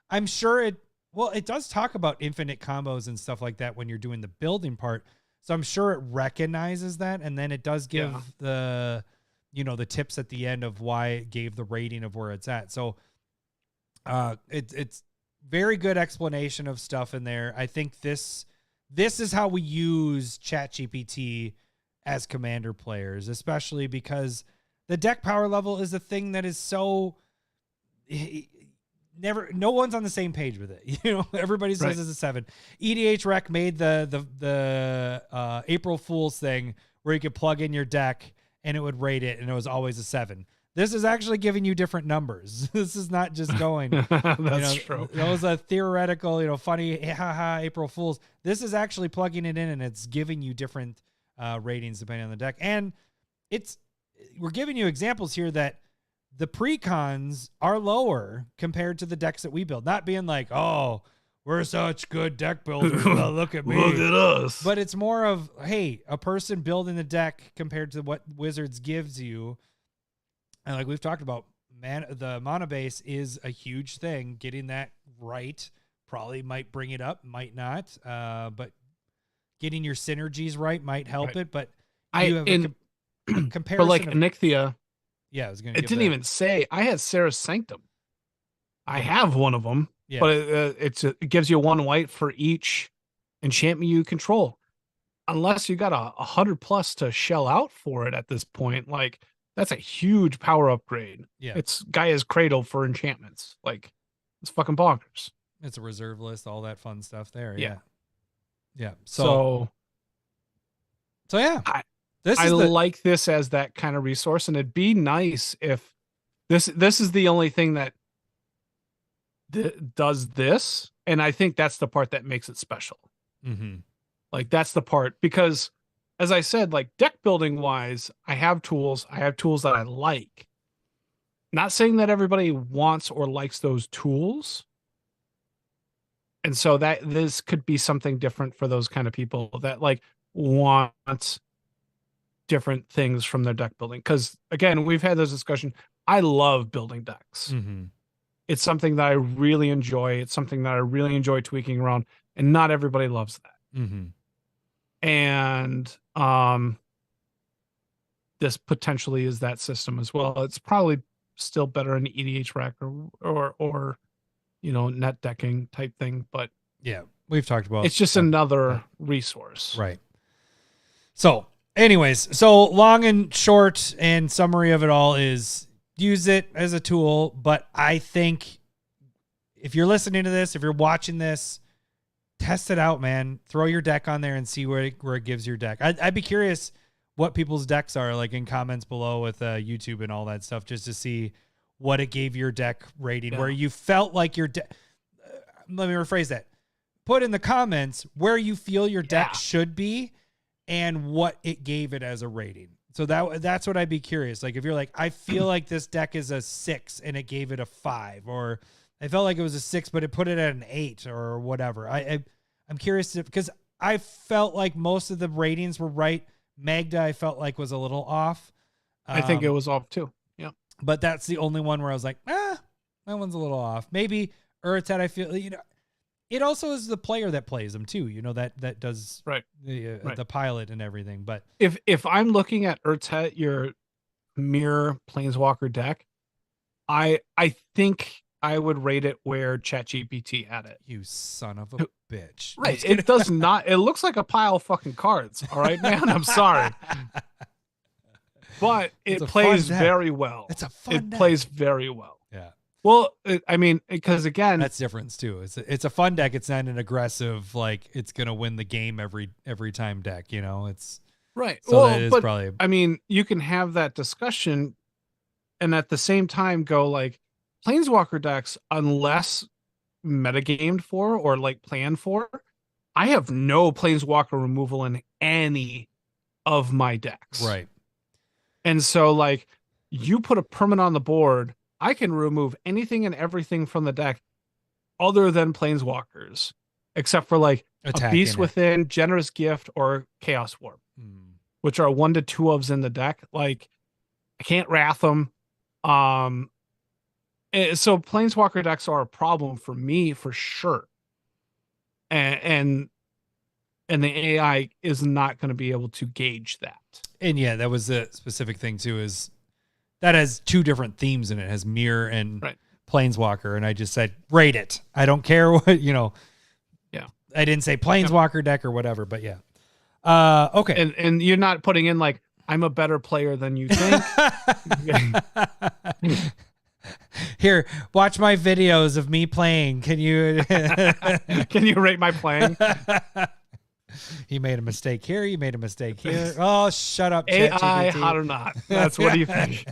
I'm sure it does talk about infinite combos and stuff like that when you're doing the building part, so I'm sure it recognizes that, and then it does give the tips at the end of why it gave the rating of where it's at. So it's very good explanation of stuff in there. I think this is how we use ChatGPT as Commander players, especially because the deck power level is a thing that is so no one's on the same page with it. Everybody says it's a 7. EDH Rec made the April Fool's thing where you could plug in your deck and it would rate it, and it was always a 7. This is actually giving you different numbers. This is not just going. That's true. That was a theoretical, funny, haha, April Fools. This is actually plugging it in, and it's giving you different ratings depending on the deck. And we're giving you examples here that the pre-cons are lower compared to the decks that we build. Not being like, oh, we're such good deck builders. Well, look at me. Look at us. But it's more of, hey, a person building the deck compared to what Wizards gives you. And like we've talked about, the mana base is a huge thing. Getting that right probably might bring it up, might not. But getting your synergies right might help it. But you have a comparison. For like Onyxia, yeah, I was going to. It didn't even say. I had Sarah's Sanctum. I have one of them, but it gives you 1 white for each enchantment you control. Unless you got 100+ to shell out for it at this point, like. That's a huge power upgrade. Yeah. It's Gaia's Cradle for enchantments. Like, it's fucking bonkers. It's a reserve list, all that fun stuff there. Yeah. Yeah. So yeah. I like this as that kind of resource, and it'd be nice if this is the only thing that does this, and I think that's the part that makes it special. Mm-hmm. Like, that's the part, because as I said, like, deck building wise, I have tools that I like. Not saying that everybody wants or likes those tools. And so that this could be something different for those kind of people that like want different things from their deck building. Because again, we've had this discussion. I love building decks. Mm-hmm. It's something that I really enjoy. It's something that I really enjoy tweaking around, and not everybody loves that. Mm-hmm. And this potentially is that system as well. It's probably still better in EDH Rec or net decking type thing, but yeah, we've talked about it's just another resource. Right. So Anyways, so long and short and summary of it all is use it as a tool. But I think if you're listening to this, if you're watching this, test it out, man. Throw your deck on there and see where it gives your deck. I'd be curious what people's decks are like in comments below with YouTube and all that stuff, just to see what it gave your deck rating, where you felt like your deck. Let me rephrase that. Put in the comments where you feel your deck should be and what it gave it as a rating. So that's what I'd be curious. Like if you're like, I feel like this deck is a 6 and it gave it a 5, or I felt like it was a 6, but it put it at an 8 or whatever. I'm curious because I felt like most of the ratings were right. Magda, I felt like was a little off. I think it was off too. Yeah. But that's the only one where I was like, that one's a little off. Maybe Urtet, I feel, it also is the player that plays them too. That does the pilot and everything. But if I'm looking at Urtet, your mirror Planeswalker deck, I think I would rate it where ChatGPT had it. You son of a bitch. Right. It does not. It looks like a pile of fucking cards. All right, man. I'm sorry. But it plays very well. It's a fun deck. Plays very well. Yeah. Well, I mean, because again, that's difference too. It's a fun deck. It's not an aggressive, like it's going to win the game every time deck, it's right. So that is probably, I mean, you can have that discussion and at the same time go like, Planeswalker decks, unless metagamed for or like planned for, I have no Planeswalker removal in any of my decks. Right. And so like you put a permanent on the board, I can remove anything and everything from the deck other than Planeswalkers, except for like a Beast Within, Generous Gift, or Chaos Warp, which are 1 to 2 ofs in the deck. Like I can't wrath them. So Planeswalker decks are a problem for me for sure. And the AI is not going to be able to gauge that. And yeah, that was the specific thing too, is that has 2 different themes in it. It has Mirror and Planeswalker. And I just said, rate it. I don't care what, Yeah. I didn't say Planeswalker deck or whatever, but yeah. Okay. And you're not putting in like, I'm a better player than you think. Here, watch my videos of me playing. Can you rate my playing? He made a mistake here. You made a mistake here. Oh, shut up, AI, ChatGPT. hot or not? That's what do you think?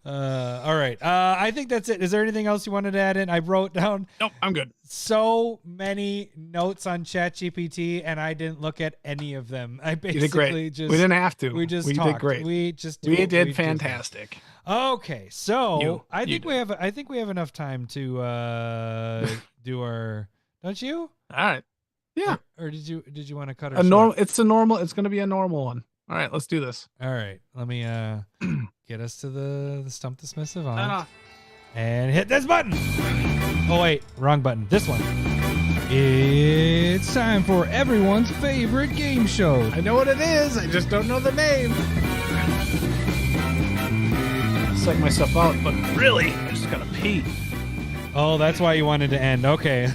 All right. I think that's it. Is there anything else you wanted to add in? I wrote down. Nope, I'm good. So many notes on ChatGPT, and I didn't look at any of them. I basically did great. just. We didn't have to. We just we talked. did great. We just. We did fantastic. Okay, so I think we have enough time to do our. Don't you? All right. Yeah. Or did you want to cut it? It's a normal. It's going to be a normal one. All right, let's do this. All right, let me get us to the Stump the Smith Savant and hit this button. Oh wait, wrong button. This one. It's time for everyone's favorite game show. I know what it is. I just don't know the name. Psych myself out, but really, I just gotta pee. Oh, that's why you wanted to end. Okay,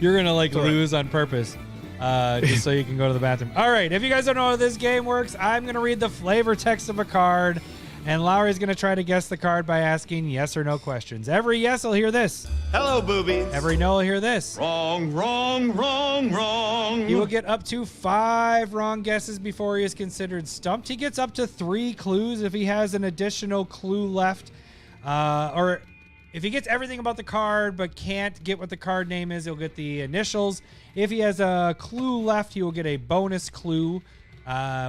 you're gonna lose on purpose. Just so you can go to the bathroom. All right, if you guys don't know how this game works, I'm going to read the flavor text of a card, and Lowry's going to try to guess the card by asking yes or no questions. Every yes will hear this. Hello, boobies. Every no will hear this. Wrong, wrong, wrong, wrong. He will get up to 5 wrong guesses before he is considered stumped. He gets up to 3 clues if he has an additional clue left. Or if he gets everything about the card but can't get what the card name is, he'll get the initials. If he has a clue left, he will get a bonus clue,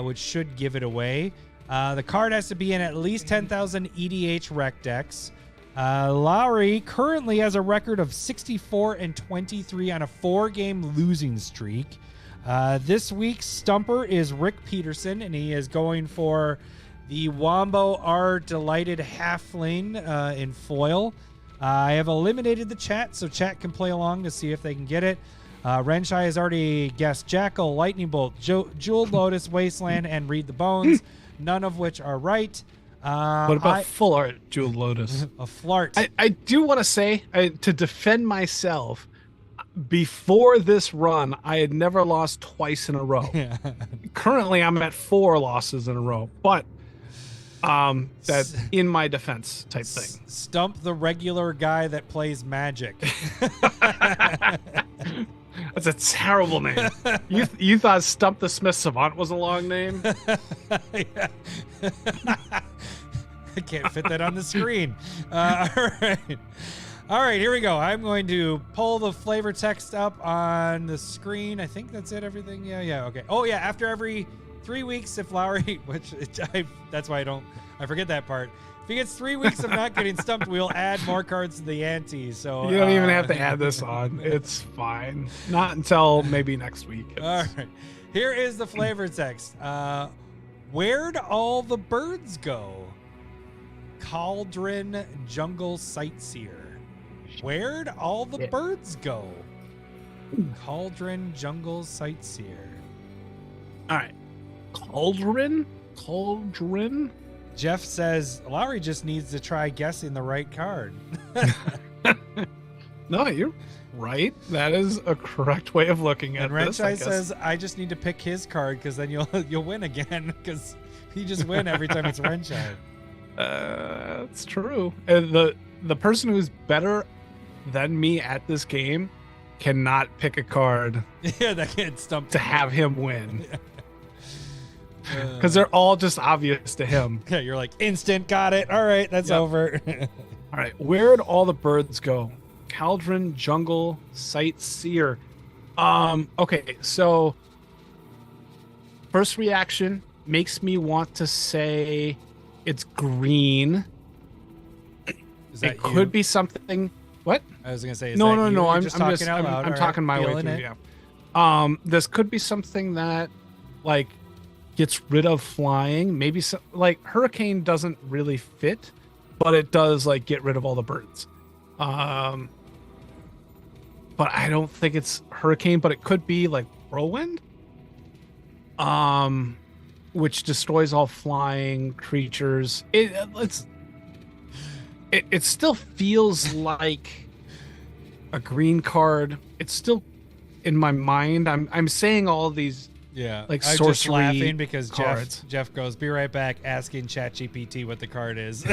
which should give it away. The card has to be in at least 10,000 EDH rec decks. Lowry currently has a record of 64-23 on a 4-game losing streak. This week's stumper is Rick Peterson, and he is going for the Wombo R Delighted Halfling in foil. I have eliminated the chat, so chat can play along to see if they can get it. Renshai has already guessed Jackal, Lightning Bolt, Jeweled Lotus, Wasteland, and Read the Bones, none of which are right. What about full art Jeweled Lotus? A flart. I do want to say, to defend myself, before this run, I had never lost twice in a row. Yeah. Currently, I'm at 4 losses in a row, but that's in my defense type thing. Stump the regular guy that plays Magic. That's a terrible name. You thought Stump the Smith Savant was a long name? Yeah. I can't fit that on the screen. All right. All right, here we go. I'm going to pull the flavor text up on the screen. I think that's it, everything. Yeah, okay. Oh, yeah, after every 3 weeks, if Lowry, that's why I forget that part. If he gets 3 weeks of not getting stumped, we'll add more cards to the ante. So you don't even have to add this on. It's fine. Not until maybe next week. All right. Here is the flavor text. Where'd all the birds go? Cauldron Jungle Sightseer. Where'd all the birds go? Cauldron Jungle Sightseer. All right. Cauldron? Jeff says Lowry just needs to try guessing the right card. No, you're right. That is a correct way of looking at and this. Renchai says I just need to pick his card because then you'll win again because you just win every time it's Renchai. That's true. The person who's better than me at this game cannot pick a card Yeah, that can't stump to have him win. Because they're all just obvious to him. Yeah, you're like, instant, got it. All right, that's over. All right, where'd all the birds go? Cauldron Jungle Sightseer. Okay, so first reaction makes me want to say it's green. Is that It could be something. What? I was gonna say, No. I'm I'm talking my way through. Yeah. This could be something that, like, gets rid of flying. Maybe like hurricane doesn't really fit, but it does like get rid of all the birds. But I don't think it's hurricane. But it could be like whirlwind. Which destroys all flying creatures. It still feels like a green card. It's still in my mind. I'm saying all these like I'm sorcery just laughing because cards. Jeff goes, be right back asking ChatGPT what the card is.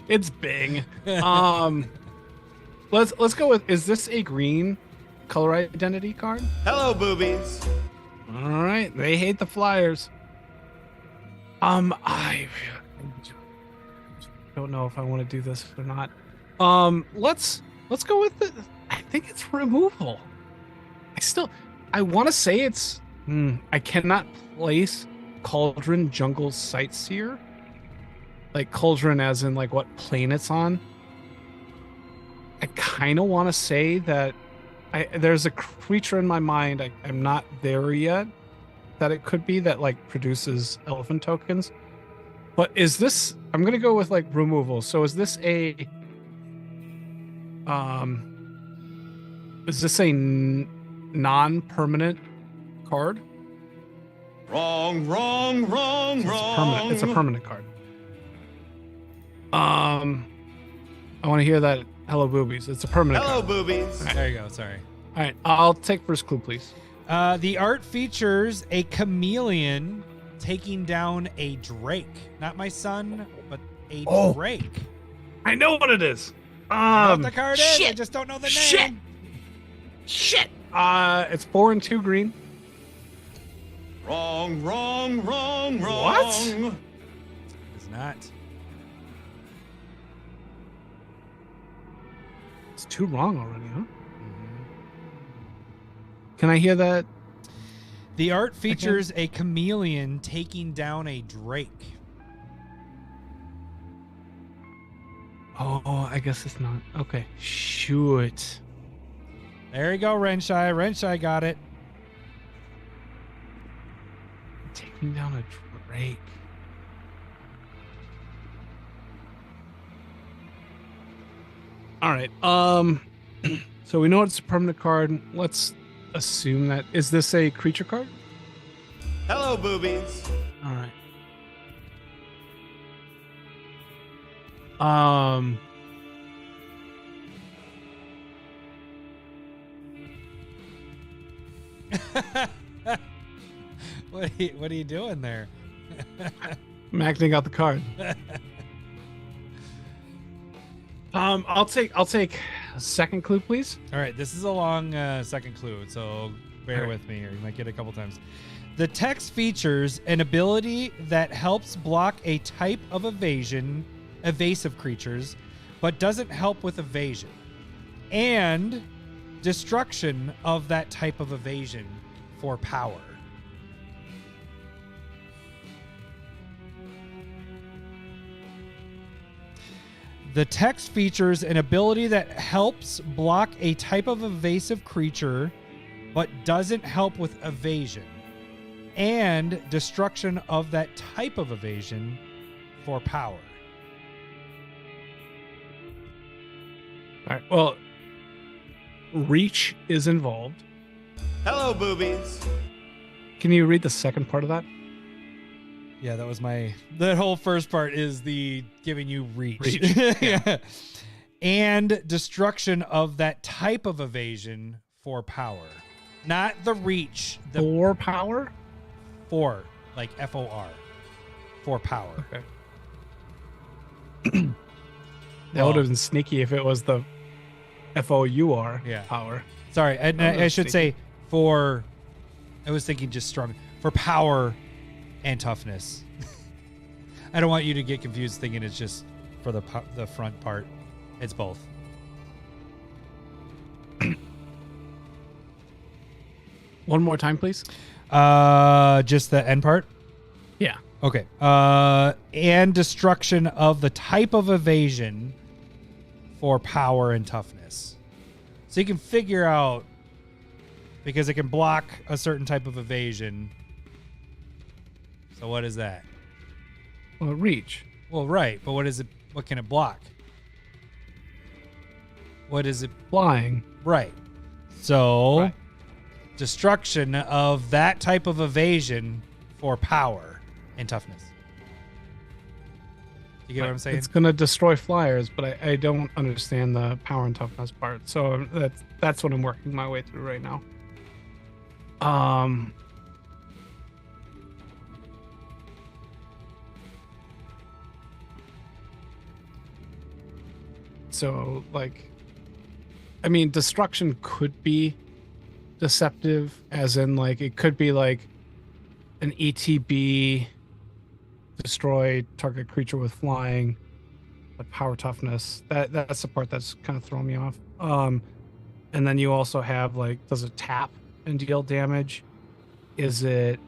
It's Bing. Let's go with, is this a green color identity card? Hello, boobies. All right, they hate the Flyers. I don't know if I want to do this or not. Let's go with it. I think it's removal. I want to say it's. I cannot place Cauldron Jungle Sightseer. Like Cauldron, as in like what plane it's on. I kind of want to say that. There's a creature in my mind. I'm not there yet. That it could be that like produces elephant tokens. But is this? I'm gonna go with like removal. So is this a? Is this a non-permanent card? Wrong. It's a permanent card. I want to hear that. Hello, boobies. It's a permanent Hello, card. boobies. Right. There you go. Sorry. All right, I'll take first clue, please. The art features a chameleon taking down a drake. Not my son, but a drake. I know what it is. I know what the card is. I just don't know the name. Shit. It's 4 and 2 green. Wrong. What? It's not. It's 2 wrong already, huh? Can I hear that? The art features a chameleon taking down a drake. Oh, I guess it's not. Okay. Shoot. There you go, Renshai. Renshai got it. Taking down a drake. All right. So we know it's a permanent card. Let's assume that. Is this a creature card? Hello, boobies. All right. What are you doing there? I'm acting out the card. I'll take a second clue, please. All right, this is a long second clue, so bear All right. with me here. You might get it a couple times. The text features an ability that helps block a type of evasive creatures, but doesn't help with evasion, and destruction of that type of evasion for power. The text features an ability that helps block a type of evasive creature, but doesn't help with evasion, and destruction of that type of evasion for power. All right. Well, reach is involved. Hello, boobies. Can you read the second part of that? Yeah, that was that whole first part is the giving you reach. Yeah. And destruction of that type of evasion for power. Not the reach. The For power? for, like F-O-R. For power. Okay. That would have been sneaky if it was the F-O-U-R Yeah. power. Sorry, and That I was should sneaky. say for, I was thinking just strong, for power and toughness. I don't want you to get confused thinking it's just for the front part. It's both. One more time, please. Just the end part? Yeah. Okay. And destruction of the type of evasion for power and toughness. So you can figure out, because it can block a certain type of evasion. So what is that? Well, reach. Well, right, but what is it? What can it block? What is it? Flying. Right. So Right. destruction of that type of evasion for power and toughness. You get what I'm saying? It's going to destroy flyers, but I don't understand the power and toughness part. So that's what I'm working my way through right now. So, like, I mean, destruction could be deceptive, as in, like, it could be like an ETB, destroy target creature with flying, but power toughness. That's the part that's kind of throwing me off. And then you also have, like, does it tap and deal damage? Is it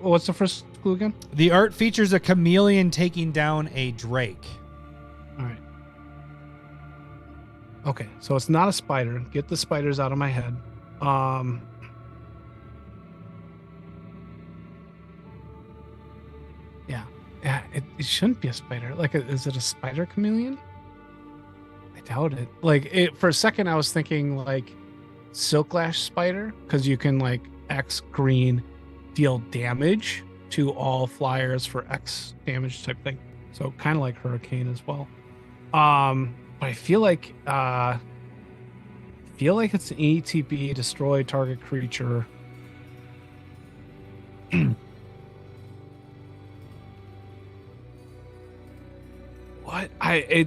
What's the first clue again? The art features a chameleon taking down a drake. All right. Okay, so it's not a spider. Get the spiders out of my head. Yeah, it shouldn't be a spider. Like, is it a spider chameleon? I doubt it. Like, for a second, I was thinking like Silklash spider, because you can, like, X green deal damage to all flyers for X damage type thing. So kind of like Hurricane as well. But I feel like it's an ETB, destroy target creature. What? I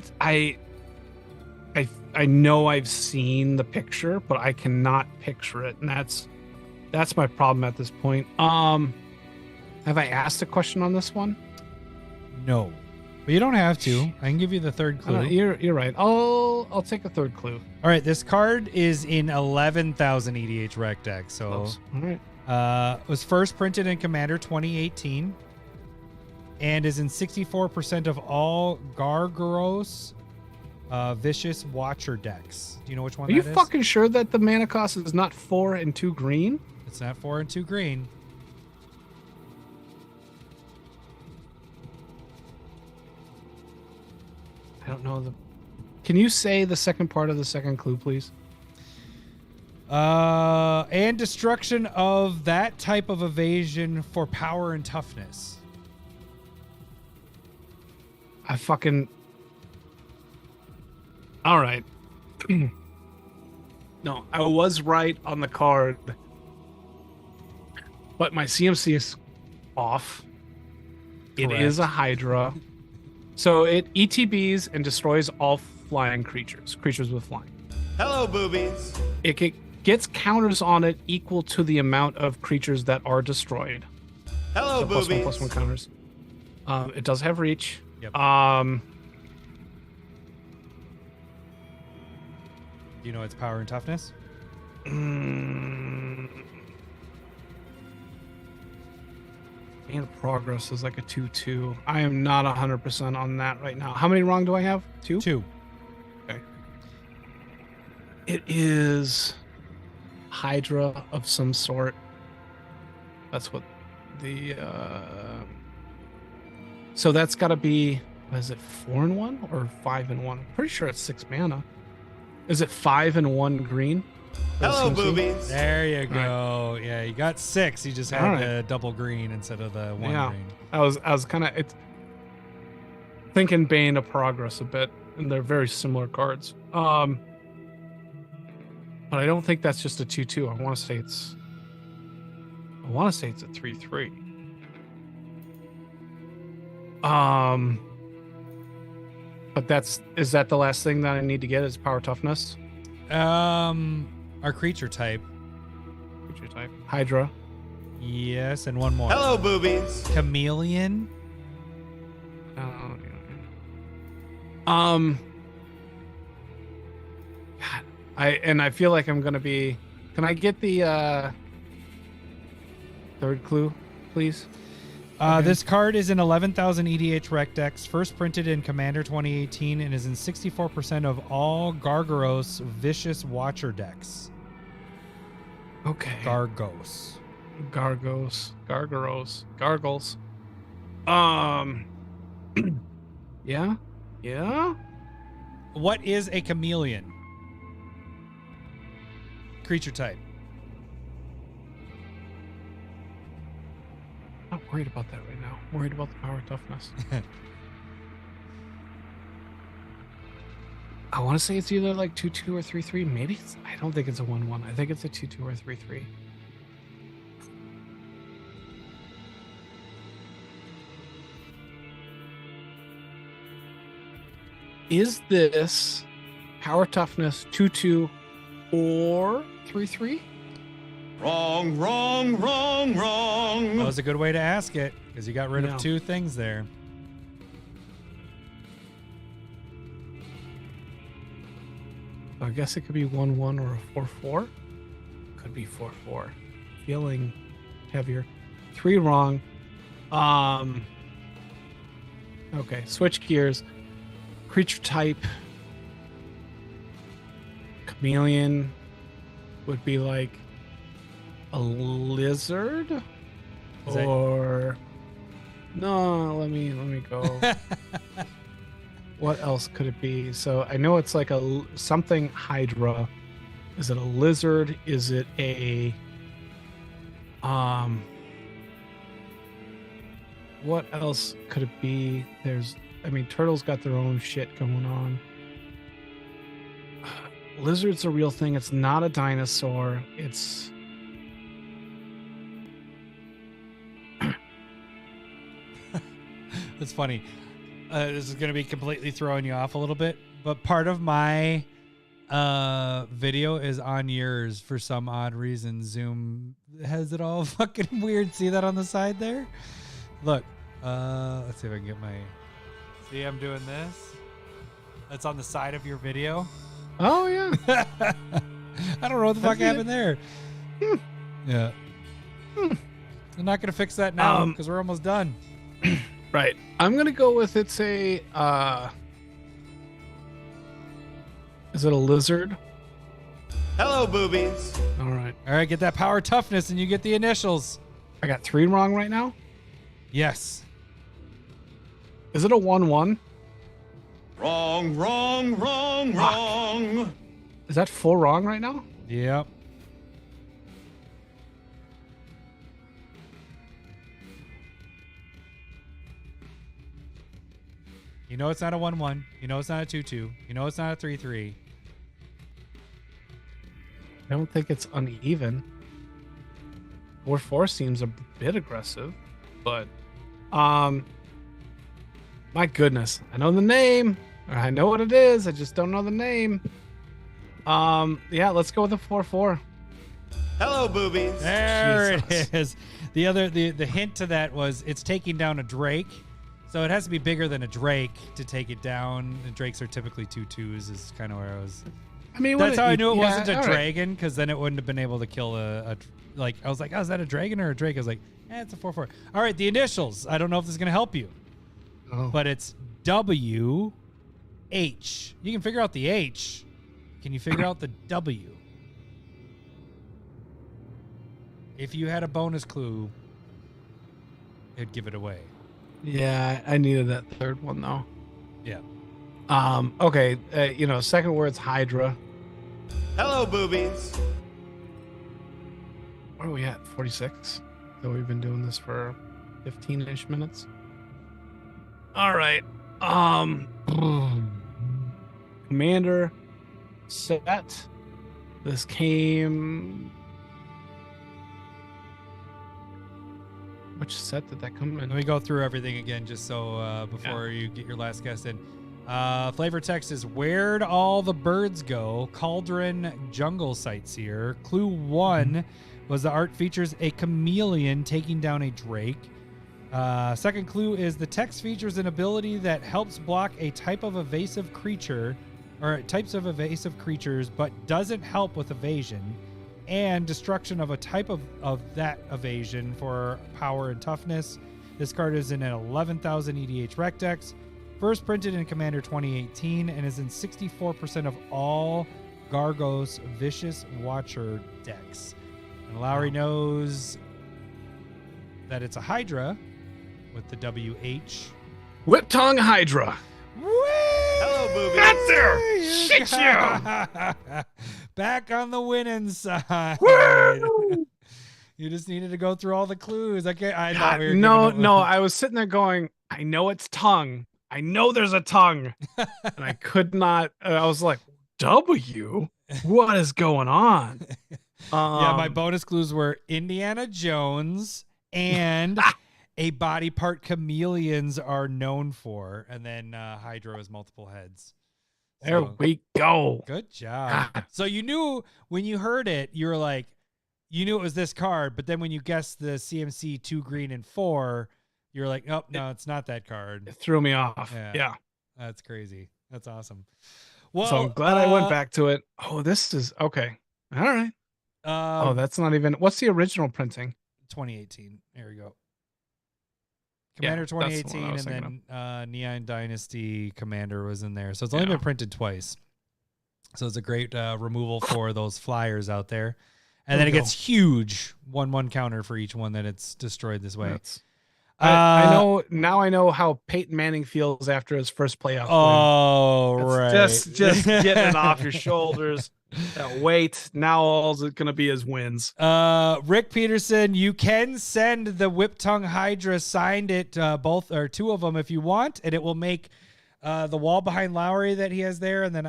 know I've seen the picture, but I cannot picture it, and that's my problem at this point. Have I asked a question on this one? No. But you don't have to. I can give you the third clue. You're right. I'll take a third clue. All right, this card is in 11,000 EDH rec decks. So Close. All right. it was first printed in Commander 2018 and is in 64% of all Gargaros Vicious Watcher decks. Do you know which one Are you that is? fucking sure that the mana cost is not 4 and 2 green? It's not 4 and 2 green. I don't know. Can you say the second part of the second clue, please? And destruction of that type of evasion for power and toughness. All right. No, I was right on the card, but my CMC is off. It is a Correct. Hydra. So it ETBs and destroys all flying creatures with flying. Hello, boobies. It gets counters on it equal to the amount of creatures that are destroyed. Hello, So boobies. +1/+1 counters. It does have reach. Yep. Um, Do you know its power and toughness? and progress is like a 2/2. I am not 100% on that right now. How many wrong do I have? 2? 2. Okay. It is Hydra of some sort. That's what the so that's got to be, what is it, 4/1 or 5/1? I'm pretty sure it's 6 mana. Is it 5/1 green? Hello, CMC? boobies. There you go. Yeah, you got 6. You just had All the double green instead of the 1 Yeah. green. I was kind of thinking Bane of Progress a bit, and they're very similar cards. But I don't think that's just a 2/2. I want to say it's a 3/3. But is that the last thing that I need to get is power toughness? Our creature type. Creature type. Hydra. Yes, and one more. Hello, boobies. Chameleon. God, I feel like I'm gonna be. Can I get the third clue, please? Okay. This card is in 11,000 EDH Rec decks, first printed in Commander 2018, and is in 64% of all Gargaros Vicious Watcher decks. Okay. Gargos. Gargles. Yeah. What is a chameleon? Creature type. I'm not worried about that right now. I'm worried about the power toughness. I want to say it's either like 2/2 or 3/3. Maybe I don't think it's a 1/1. I think it's a 2/2 or 3/3. Is this power toughness 2/2 or 3/3? Wrong. That was a good way to ask it, because you got rid Yeah. of 2 things there. I guess it could be 1/1 or a 4/4. Could be 4/4. Feeling heavier. 3 wrong. Okay, switch gears. Creature type. Chameleon would be like a lizard, Is that- or no? Let me go. What else could it be? So I know it's like something Hydra. Is it a lizard? Is it a what else could it be? Turtles got their own shit going on. Lizard's a real thing. It's not a dinosaur. It's It's funny. This is going to be completely throwing you off a little bit, but part of my video is on yours for some odd reason. Zoom has it all fucking weird. See that on the side there? Look, let's see if I can get my. See, I'm doing this. That's on the side of your video. oh yeah. I don't know what the fuck see it. happened there. Yeah. I'm not gonna fix that now because we're almost done. Right. I'm gonna go with it's a is it a lizard? Hello, boobies. All right. All right, get that power toughness and you get the initials. I got 3 wrong right now. Yes. Is it a 1/1? Wrong. Is that 4 wrong right now? Yep. You know it's not a 1/1. You know it's not a 2/2. You know it's not a 3/3. I don't think it's uneven. 4/4 seems a bit aggressive, but my goodness, I know the name. Or I know what it is. I just don't know the name. Yeah, let's go with the 4/4. Hello, boobies. There Jesus. it is. The hint to that was it's taking down a Drake. So it has to be bigger than a Drake to take it down. The Drakes are typically 2/2s is kind of where I was. I mean, That's how I knew it wasn't a all right. dragon, because then it wouldn't have been able to kill I was like, oh, is that a dragon or a Drake? I was like, it's a 4/4. All right, the initials. I don't know if this is going to help you, Oh. but it's WH. You can figure out the H. Can you figure out the W? If you had a bonus clue, it'd give it away. Yeah, I needed that third one though. Yeah. Okay. Second word's Hydra. Hello, boobies. Where are we at? 46. So we've been doing this for 15-ish minutes. All right. Commander set. This came. Which set did that come in? Let me go through everything again just so before you get your last guess in. Flavor text is Where'd All the Birds Go? Cauldron Jungle Sightseer. Clue 1 was the art features a chameleon taking down a drake. Second clue is the text features an ability that helps block a type of evasive creature or types of evasive creatures but doesn't help with evasion and destruction of a type of that evasion for power and toughness. This card is in an 11,000 EDH rec decks. First printed in Commander 2018 and is in 64% of all Gargos Vicious Watcher decks. And Lowry knows that it's a Hydra with the WH. Whip Tongue Hydra. Hello, boobies. Got there. Shit you. Back on the winning side. Woo! You just needed to go through all the clues. I thought God, we were no. giving up. I was sitting there going, I know it's tongue. I know there's a tongue. And I could not. I was like, W? What is going on? Yeah, my bonus clues were Indiana Jones and a body part chameleons are known for, and then Hydra has multiple heads. There So, we go. good job. So you knew when you heard it, you were like, you knew it was this card, but then when you guessed the CMC 2 green and 4, you're like, oh, no, it's not that card. It threw me off. Yeah. That's crazy. That's awesome. Well, So I'm glad I went back to it. Oh, this is okay. All right. That's not even. What's the original printing? 2018. There we go. Yeah, Commander that's the one I 2018, was and then Neon Dynasty Commander was in there. So it's only Yeah. been printed twice. So it's a great removal for those flyers out there. And then it There we gets huge 1/1 counter for each one that it's destroyed this way. I know now. I know how Peyton Manning feels after his first playoff Oh, win. right. Just getting it off your shoulders. That weight. Now all's it gonna be is wins. Rick Peterson, you can send the Whip Tongue Hydra signed it, both or two of them if you want, and it will make the wall behind Lowry that he has there, and then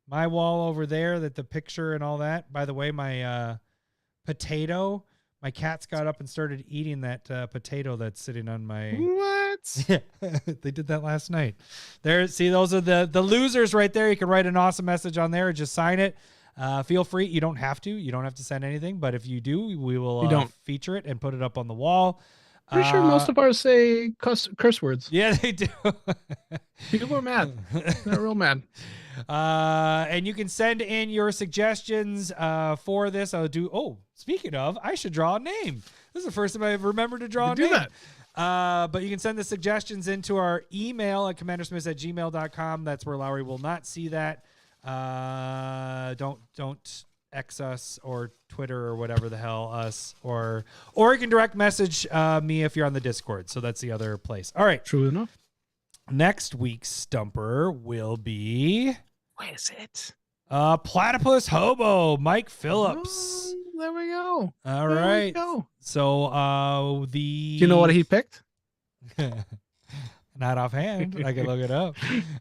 my wall over there, that the picture and all that. By the way, my potato, my cats got up and started eating that potato that's sitting on my. What? Yeah, they did that last night. There, see, those are the losers right there. You can write an awesome message on there, just sign it. Feel free. You don't have to send anything, but if you do, we will feature it and put it up on the wall. Pretty sure most of ours say curse words. Yeah, they do. People are mad. They're real mad. And you can send in your suggestions for this. Speaking of, I should draw a name. This is the first time I've remembered to draw a name. Do that. But you can send the suggestions into our email at commandersmiths@gmail.com. That's where Lowry will not see that. Don't X us or Twitter or whatever the hell us, or you can direct message me if you're on the Discord. So that's the other place. All right. True enough. Next week's Stumper will be What is it? Platypus Hobo, Mike Phillips. Oh, there we go. All There right. we go. So Do you know what he picked? Not offhand. I can look it up.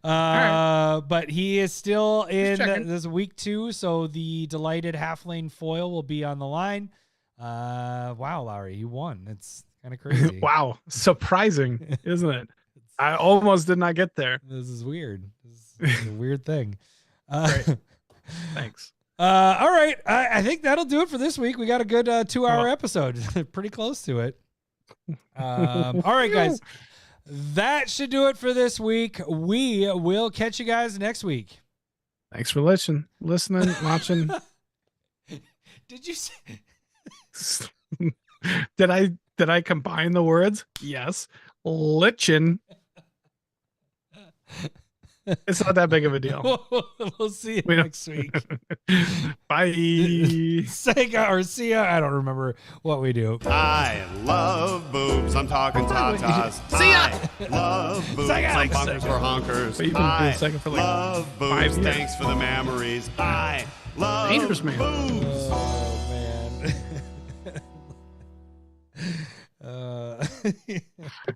right. But he is still in checking. this week 2, so the delighted half lane foil will be on the line. Wow, Larry, you won. It's kind of crazy. Wow, surprising, isn't it? I almost did not get there. This is weird. This is a weird thing. Great. Thanks. All right. I think that'll do it for this week. We got a good 2-hour episode. Pretty close to it. All right, guys. That should do it for this week. We will catch you guys next week. Thanks for listening, watching. Did you say? Did I combine the words? Yes. Lichen. It's not that big of a deal. We'll see you next week. Bye. Sega or see ya. I don't remember what we do. I love boobs. I'm talking tatas. See ya. I love boobs. Sega. I'm bunkers for honkers. But you've been doing second for like love 5 boobs. years. Thanks for the memories. I love Dangerous man. boobs. Oh man.